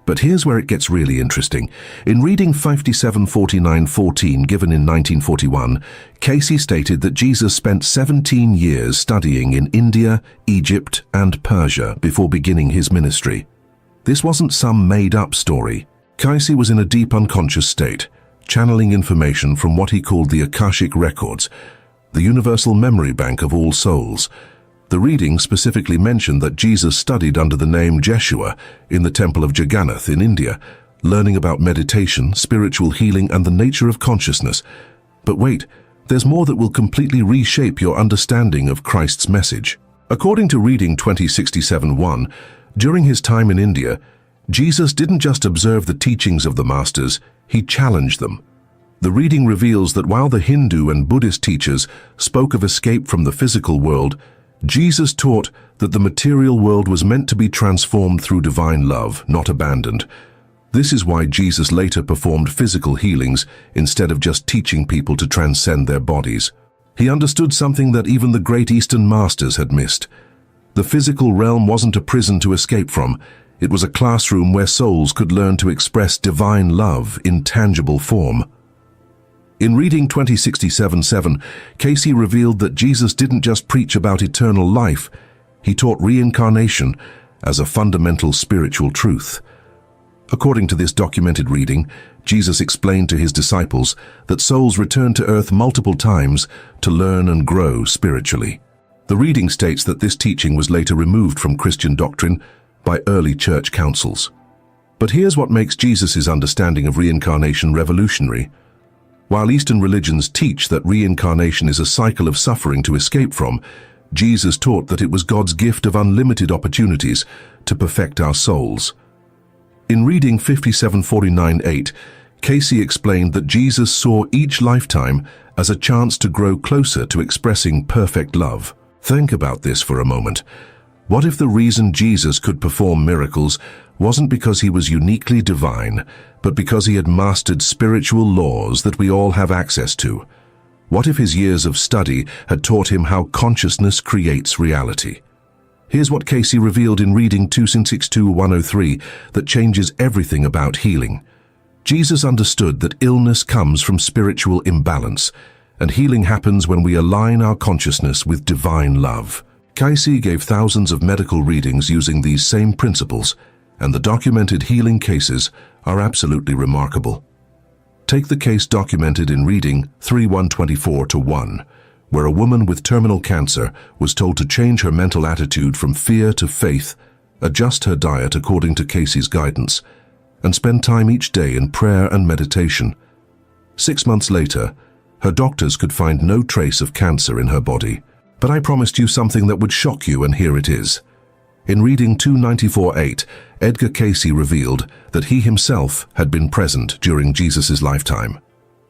But here's where it gets really interesting. In reading 574914 given in 1941, Cayce stated that Jesus spent 17 years studying in India, Egypt, and Persia before beginning his ministry. This wasn't some made-up story. Cayce was in a deep unconscious state, channeling information from what he called the Akashic records, the universal memory bank of all souls. The reading specifically mentioned that Jesus studied under the name Jeshua in the temple of Jagannath in India, learning about meditation, spiritual healing, and the nature of consciousness. But wait, there's more that will completely reshape your understanding of Christ's message. According to reading 2067-1, during his time in India, Jesus didn't just observe the teachings of the masters, he challenged them. The reading reveals that while the Hindu and Buddhist teachers spoke of escape from the physical world, Jesus taught that the material world was meant to be transformed through divine love, not abandoned. This is why Jesus later performed physical healings instead of just teaching people to transcend their bodies. He understood something that even the great Eastern masters had missed. The physical realm wasn't a prison to escape from. It was a classroom where souls could learn to express divine love in tangible form. In reading 2067-7, Cayce revealed that Jesus didn't just preach about eternal life, he taught reincarnation as a fundamental spiritual truth. According to this documented reading, Jesus explained to his disciples that souls return to earth multiple times to learn and grow spiritually. The reading states that this teaching was later removed from Christian doctrine by early church councils. But here's what makes Jesus' understanding of reincarnation revolutionary. While Eastern religions teach that reincarnation is a cycle of suffering to escape from, Jesus taught that it was God's gift of unlimited opportunities to perfect our souls. In reading 5749-8, Cayce explained that Jesus saw each lifetime as a chance to grow closer to expressing perfect love. Think about this for a moment. What if the reason Jesus could perform miracles wasn't because he was uniquely divine, but because he had mastered spiritual laws that we all have access to. What if his years of study had taught him how consciousness creates reality? Here's what Cayce revealed in reading 262-103 that changes everything about healing. Jesus understood that illness comes from spiritual imbalance, and healing happens when we align our consciousness with divine love. Cayce gave thousands of medical readings using these same principles, and the documented healing cases are absolutely remarkable. Take the case documented in reading 3:124-1, where a woman with terminal cancer was told to change her mental attitude from fear to faith, adjust her diet according to Cayce's guidance, and spend time each day in prayer and meditation. 6 months later, her doctors could find no trace of cancer in her body. But I promised you something that would shock you, and here it is. In reading 294-8, Edgar Cayce revealed that he himself had been present during Jesus' lifetime.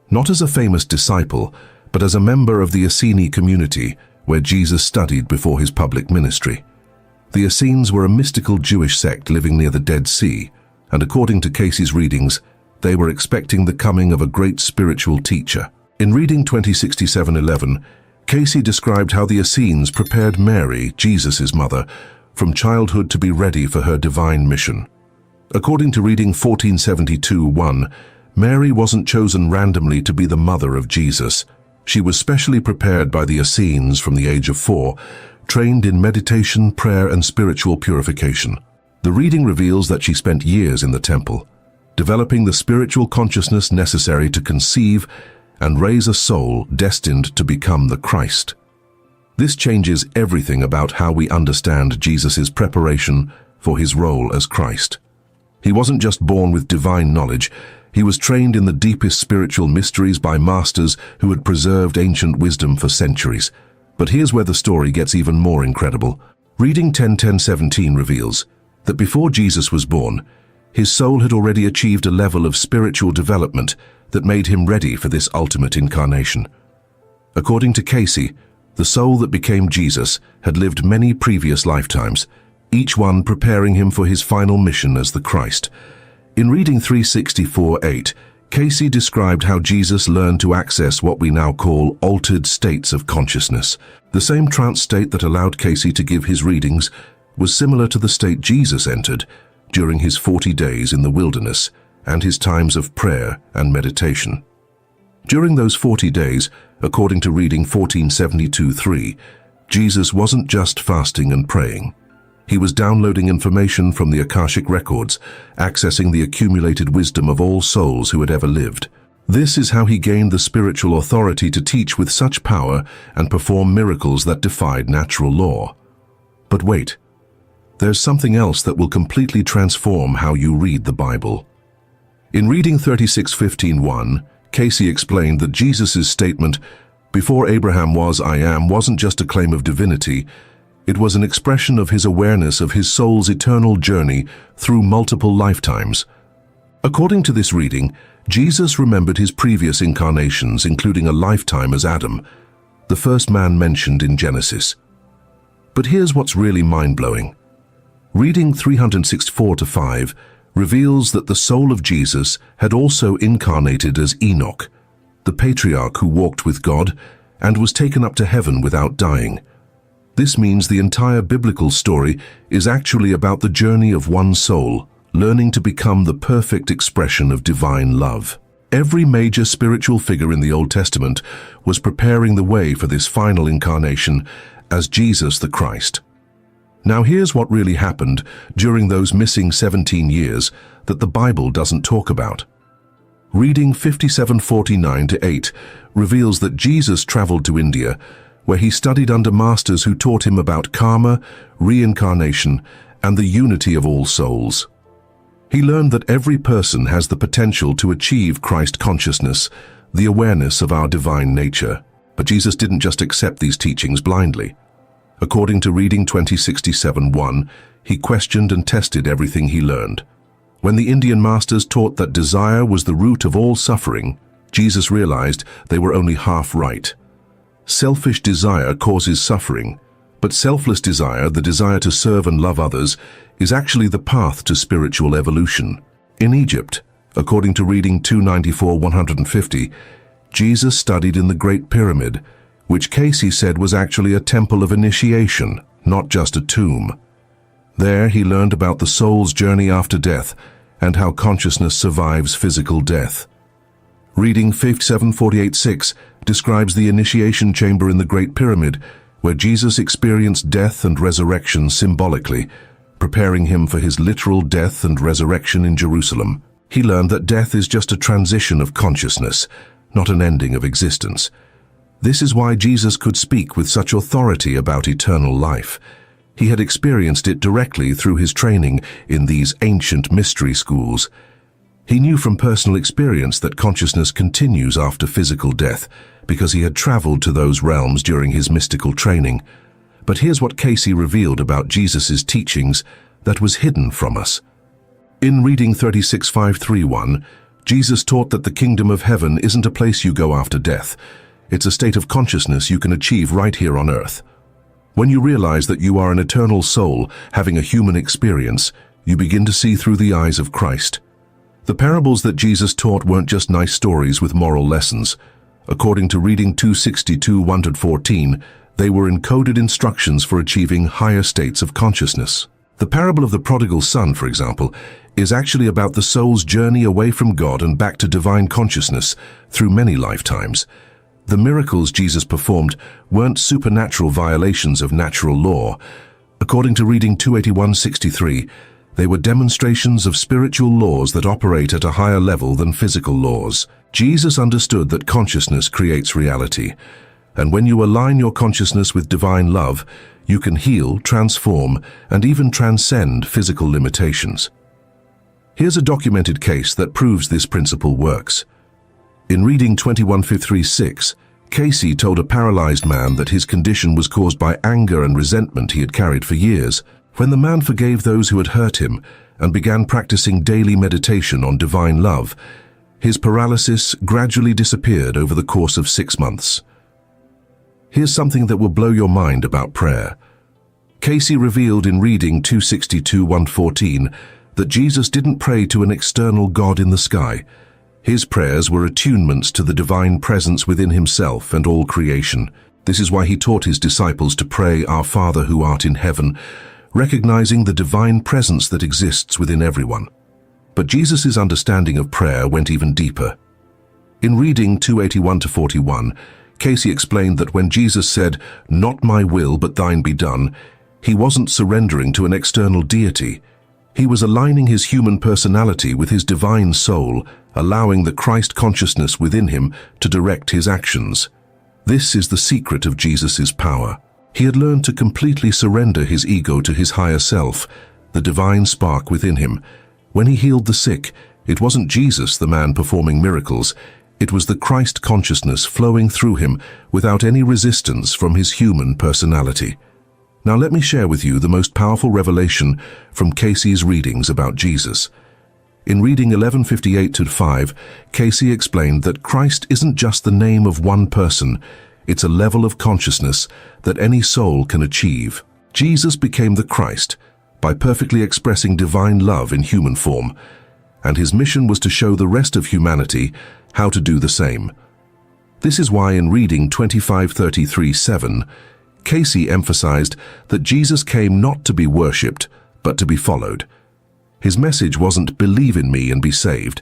Not as a famous disciple, but as a member of the Essene community where Jesus studied before his public ministry. The Essenes were a mystical Jewish sect living near the Dead Sea, and according to Cayce's readings, they were expecting the coming of a great spiritual teacher. In reading 2067-11, Cayce described how the Essenes prepared Mary, Jesus' mother, from childhood to be ready for her divine mission. According to reading 1472-1, Mary wasn't chosen randomly to be the mother of Jesus. She was specially prepared by the Essenes from the age of 4, trained in meditation, prayer, and spiritual purification. The reading reveals that she spent years in the temple, developing the spiritual consciousness necessary to conceive and raise a soul destined to become the Christ. This changes everything about how we understand Jesus' preparation for his role as Christ. He wasn't just born with divine knowledge, he was trained in the deepest spiritual mysteries by masters who had preserved ancient wisdom for centuries. But here's where the story gets even more incredible. Reading 10:10-17 reveals that before Jesus was born, his soul had already achieved a level of spiritual development that made him ready for this ultimate incarnation. According to Cayce, the soul that became Jesus had lived many previous lifetimes, each one preparing him for his final mission as the Christ. In reading 364-8, Cayce described how Jesus learned to access what we now call altered states of consciousness. The same trance state that allowed Cayce to give his readings was similar to the state Jesus entered during his 40 days in the wilderness and his times of prayer and meditation. During those 40 days, according to reading 1472-3, Jesus wasn't just fasting and praying. He was downloading information from the Akashic records, accessing the accumulated wisdom of all souls who had ever lived. This is how he gained the spiritual authority to teach with such power and perform miracles that defied natural law. But wait, there's something else that will completely transform how you read the Bible. In reading 36:15-1, Cayce explained that Jesus' statement, "Before Abraham was, I am," wasn't just a claim of divinity. It was an expression of his awareness of his soul's eternal journey through multiple lifetimes. According to this reading, Jesus remembered his previous incarnations, including a lifetime as Adam, the first man mentioned in Genesis. But here's what's really mind-blowing. Reading 364-5 reveals that the soul of Jesus had also incarnated as Enoch, the patriarch who walked with God and was taken up to heaven without dying. This means the entire biblical story is actually about the journey of one soul, learning to become the perfect expression of divine love. Every major spiritual figure in the Old Testament was preparing the way for this final incarnation as Jesus the Christ. Now here's what really happened during those missing 17 years that the Bible doesn't talk about. Reading 57:49-8 reveals that Jesus traveled to India, where he studied under masters who taught him about karma, reincarnation, and the unity of all souls. He learned that every person has the potential to achieve Christ consciousness, the awareness of our divine nature. But Jesus didn't just accept these teachings blindly. According to reading 2067-1, he questioned and tested everything he learned. When the Indian masters taught that desire was the root of all suffering, Jesus realized they were only half right. Selfish desire causes suffering, But selfless desire, the desire to serve and love others, is actually the path to spiritual evolution. In Egypt, according to reading 294-150, Jesus studied in the Great Pyramid, which Cayce said was actually a temple of initiation, not just a tomb. There he learned about the soul's journey after death and how consciousness survives physical death. Reading 5748-6 describes the initiation chamber in the Great Pyramid, where Jesus experienced death and resurrection symbolically, preparing him for his literal death and resurrection in Jerusalem. He learned that death is just a transition of consciousness, not an ending of existence. This is why Jesus could speak with such authority about eternal life. He had experienced it directly through his training in these ancient mystery schools. He knew from personal experience that consciousness continues after physical death, because he had traveled to those realms during his mystical training. But here's what Cayce revealed about Jesus' teachings that was hidden from us. In reading 36:531, Jesus taught that the kingdom of heaven isn't a place you go after death. It's a state of consciousness you can achieve right here on earth. When you realize that you are an eternal soul having a human experience, you begin to see through the eyes of Christ. The parables that Jesus taught weren't just nice stories with moral lessons. According to reading 262-114, they were encoded instructions for achieving higher states of consciousness. The parable of the prodigal son, for example, is actually about the soul's journey away from God and back to divine consciousness through many lifetimes. The miracles Jesus performed weren't supernatural violations of natural law. According to reading 281-63, they were demonstrations of spiritual laws that operate at a higher level than physical laws. Jesus understood that consciousness creates reality, and when you align your consciousness with divine love, you can heal, transform, and even transcend physical limitations. Here's a documented case that proves this principle works. In reading 21:536, Cayce told a paralyzed man that his condition was caused by anger and resentment he had carried for years. When the man forgave those who had hurt him and began practicing daily meditation on divine love, his paralysis gradually disappeared over the course of 6 months. Here's something that will blow your mind about prayer. Cayce revealed in reading 262-114 that Jesus didn't pray to an external God in the sky. His prayers were attunements to the divine presence within himself and all creation. This is why he taught his disciples to pray, "Our Father who art in heaven," recognizing the divine presence that exists within everyone. But Jesus' understanding of prayer went even deeper. In reading 281-41, Cayce explained that when Jesus said, "Not my will, but thine be done," he wasn't surrendering to an external deity. He was aligning his human personality with his divine soul, allowing the Christ consciousness within him to direct his actions. This is the secret of Jesus' power. He had learned to completely surrender his ego to his higher self, the divine spark within him. When he healed the sick, it wasn't Jesus, the man performing miracles. It was the Christ consciousness flowing through him without any resistance from his human personality. Now let me share with you the most powerful revelation from Cayce's readings about Jesus. In reading 11:58-5, Cayce explained that Christ isn't just the name of one person, it's a level of consciousness that any soul can achieve. Jesus became the Christ by perfectly expressing divine love in human form, and his mission was to show the rest of humanity how to do the same. This is why in reading 25:33-7, Cayce emphasized that Jesus came not to be worshipped, but to be followed. His message wasn't "believe in me and be saved."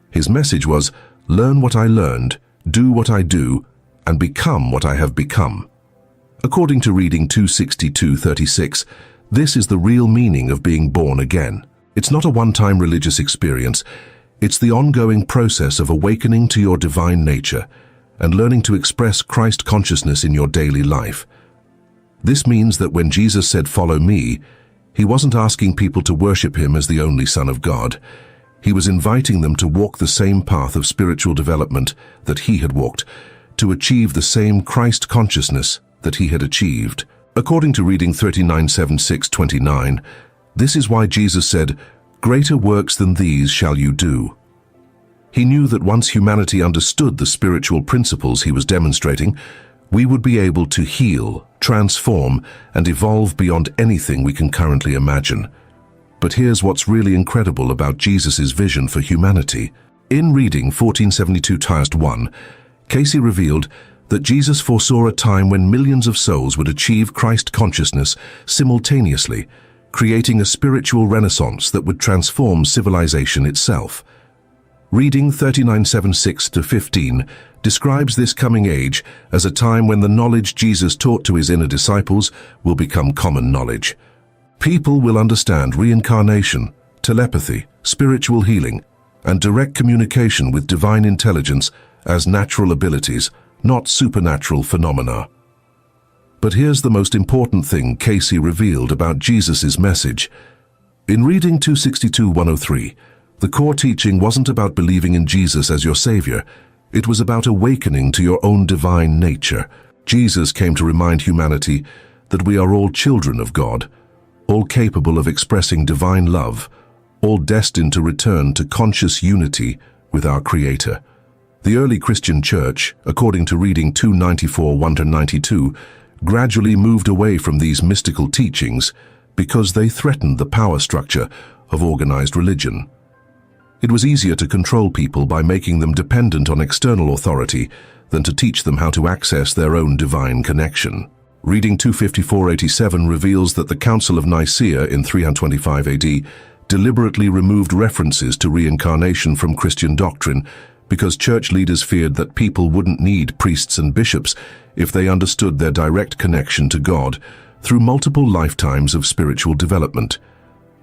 His message was "learn what I learned, do what I do, and become what I have become." According to reading 262-36, this is the real meaning of being born again. It's not a one-time religious experience. It's the ongoing process of awakening to your divine nature and learning to express Christ consciousness in your daily life. This means that when Jesus said, "Follow me," he wasn't asking people to worship him as the only Son of God. He was inviting them to walk the same path of spiritual development that he had walked, to achieve the same Christ consciousness that he had achieved. According to reading 39:7-6-29, this is why Jesus said, "Greater works than these shall you do." He knew that once humanity understood the spiritual principles he was demonstrating, we would be able to heal, transform, and evolve beyond anything we can currently imagine. But here's what's really incredible about Jesus' vision for humanity. In reading 1472-1, Cayce revealed that Jesus foresaw a time when millions of souls would achieve Christ consciousness simultaneously, creating a spiritual renaissance that would transform civilization itself. Reading 3976-15 describes this coming age as a time when the knowledge Jesus taught to his inner disciples will become common knowledge. People will understand reincarnation, telepathy, spiritual healing, and direct communication with divine intelligence as natural abilities, not supernatural phenomena. But here's the most important thing Cayce revealed about Jesus' message. In reading 262-103, the core teaching wasn't about believing in Jesus as your savior. It was about awakening to your own divine nature. Jesus came to remind humanity that we are all children of God, all capable of expressing divine love, all destined to return to conscious unity with our Creator. The early Christian church, according to reading 294-192, gradually moved away from these mystical teachings because they threatened the power structure of organized religion. It was easier to control people by making them dependent on external authority than to teach them how to access their own divine connection. Reading 254-87 reveals that the Council of Nicaea in 325 AD deliberately removed references to reincarnation from Christian doctrine because church leaders feared that people wouldn't need priests and bishops if they understood their direct connection to God through multiple lifetimes of spiritual development.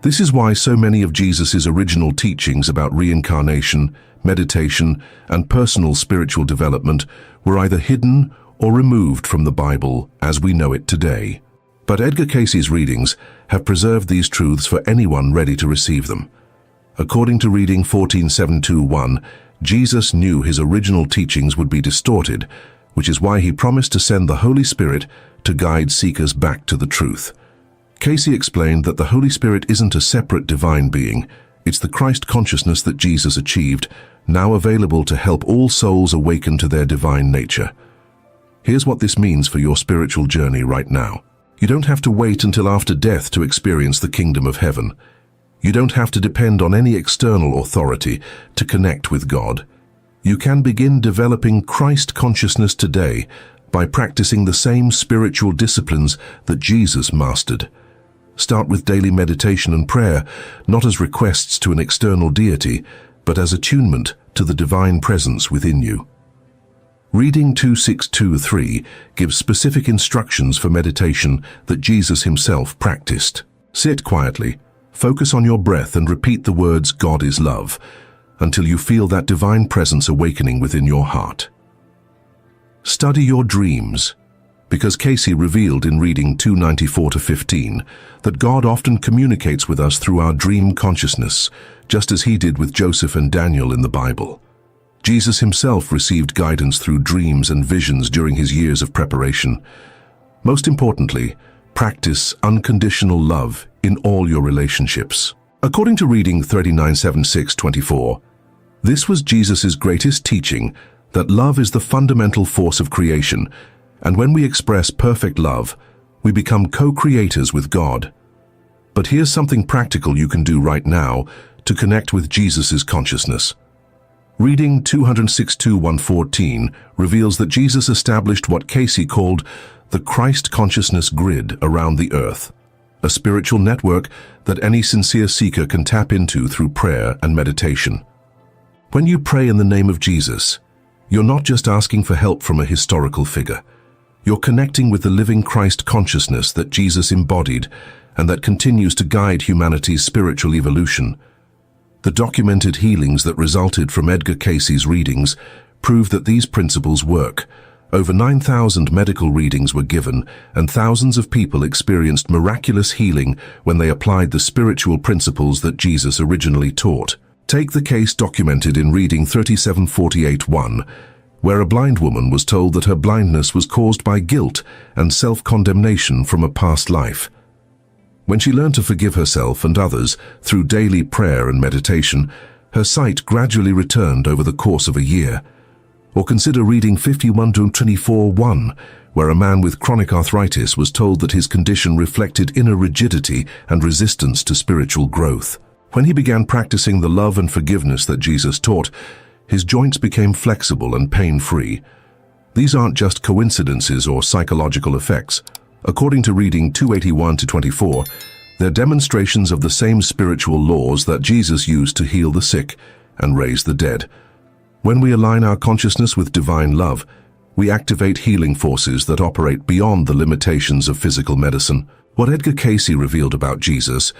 This is why so many of Jesus' original teachings about reincarnation, meditation, and personal spiritual development were either hidden or removed from the Bible as we know it today. But Edgar Cayce's readings have preserved these truths for anyone ready to receive them. According to reading 1472-1, Jesus knew his original teachings would be distorted, which is why he promised to send the Holy Spirit to guide seekers back to the truth. Cayce explained that the Holy Spirit isn't a separate divine being, it's the Christ consciousness that Jesus achieved, now available to help all souls awaken to their divine nature. Here's what this means for your spiritual journey right now. You don't have to wait until after death to experience the kingdom of heaven. You don't have to depend on any external authority to connect with God. You can begin developing Christ consciousness today by practicing the same spiritual disciplines that Jesus mastered. Start with daily meditation and prayer, not as requests to an external deity, but as attunement to the divine presence within you. Reading 2623 gives specific instructions for meditation that Jesus himself practiced. Sit quietly, focus on your breath and repeat the words "God is love" until you feel that divine presence awakening within your heart. Study your dreams, because Cayce revealed in reading 294-15 that God often communicates with us through our dream consciousness, just as he did with Joseph and Daniel in the Bible. Jesus himself received guidance through dreams and visions during his years of preparation. Most importantly, practice unconditional love in all your relationships. According to reading 3976-24, this was Jesus' greatest teaching, that love is the fundamental force of creation, and when we express perfect love, we become co-creators with God. But here's something practical you can do right now to connect with Jesus' consciousness. Reading 262-114 reveals that Jesus established what Cayce called the Christ consciousness grid around the earth, a spiritual network that any sincere seeker can tap into through prayer and meditation. When you pray in the name of Jesus, you're not just asking for help from a historical figure. You're connecting with the living Christ consciousness that Jesus embodied and that continues to guide humanity's spiritual evolution. The documented healings that resulted from Edgar Cayce's readings prove that these principles work. Over 9,000 medical readings were given, and thousands of people experienced miraculous healing when they applied the spiritual principles that Jesus originally taught. Take the case documented in reading 3748-1, where a blind woman was told that her blindness was caused by guilt and self-condemnation from a past life. When she learned to forgive herself and others through daily prayer and meditation, her sight gradually returned over the course of a year. Or consider reading 51-24:1, where a man with chronic arthritis was told that his condition reflected inner rigidity and resistance to spiritual growth. When he began practicing the love and forgiveness that Jesus taught, his joints became flexible and pain-free. These aren't just coincidences or psychological effects. According to reading 281-24, they're demonstrations of the same spiritual laws that Jesus used to heal the sick and raise the dead. When we align our consciousness with divine love, we activate healing forces that operate beyond the limitations of physical medicine. What Edgar Cayce revealed about Jesus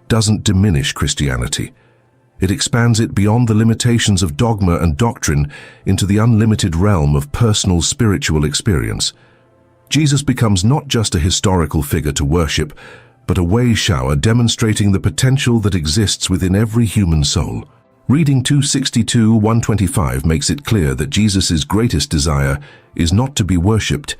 doesn't diminish Christianity. It expands it beyond the limitations of dogma and doctrine into the unlimited realm of personal spiritual experience. Jesus becomes not just a historical figure to worship, but a way shower demonstrating the potential that exists within every human soul. Reading 262-125 makes it clear that Jesus' greatest desire is not to be worshipped,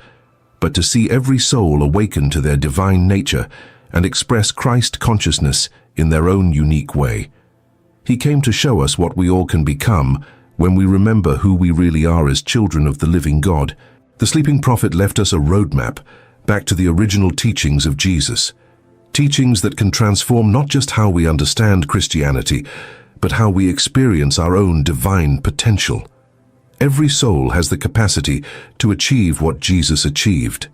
but to see every soul awaken to their divine nature and express Christ consciousness in their own unique way. He came to show us what we all can become when we remember who we really are as children of the living God. The sleeping prophet left us a roadmap back to the original teachings of Jesus. Teachings that can transform not just how we understand Christianity, but how we experience our own divine potential. Every soul has the capacity to achieve what Jesus achieved.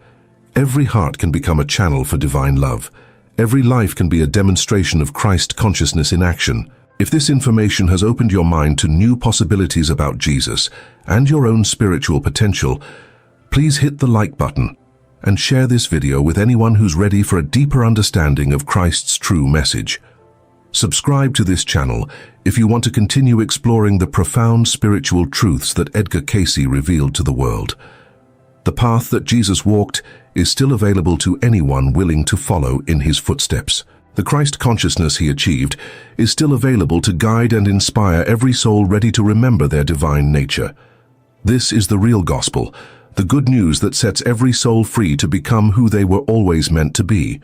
Every heart can become a channel for divine love. Every life can be a demonstration of Christ consciousness in action. If this information has opened your mind to new possibilities about Jesus and your own spiritual potential, please hit the like button and share this video with anyone who's ready for a deeper understanding of Christ's true message. Subscribe to this channel if you want to continue exploring the profound spiritual truths that Edgar Cayce revealed to the world. The path that Jesus walked is still available to anyone willing to follow in his footsteps. The Christ consciousness he achieved is still available to guide and inspire every soul ready to remember their divine nature. This is the real gospel, the good news that sets every soul free to become who they were always meant to be.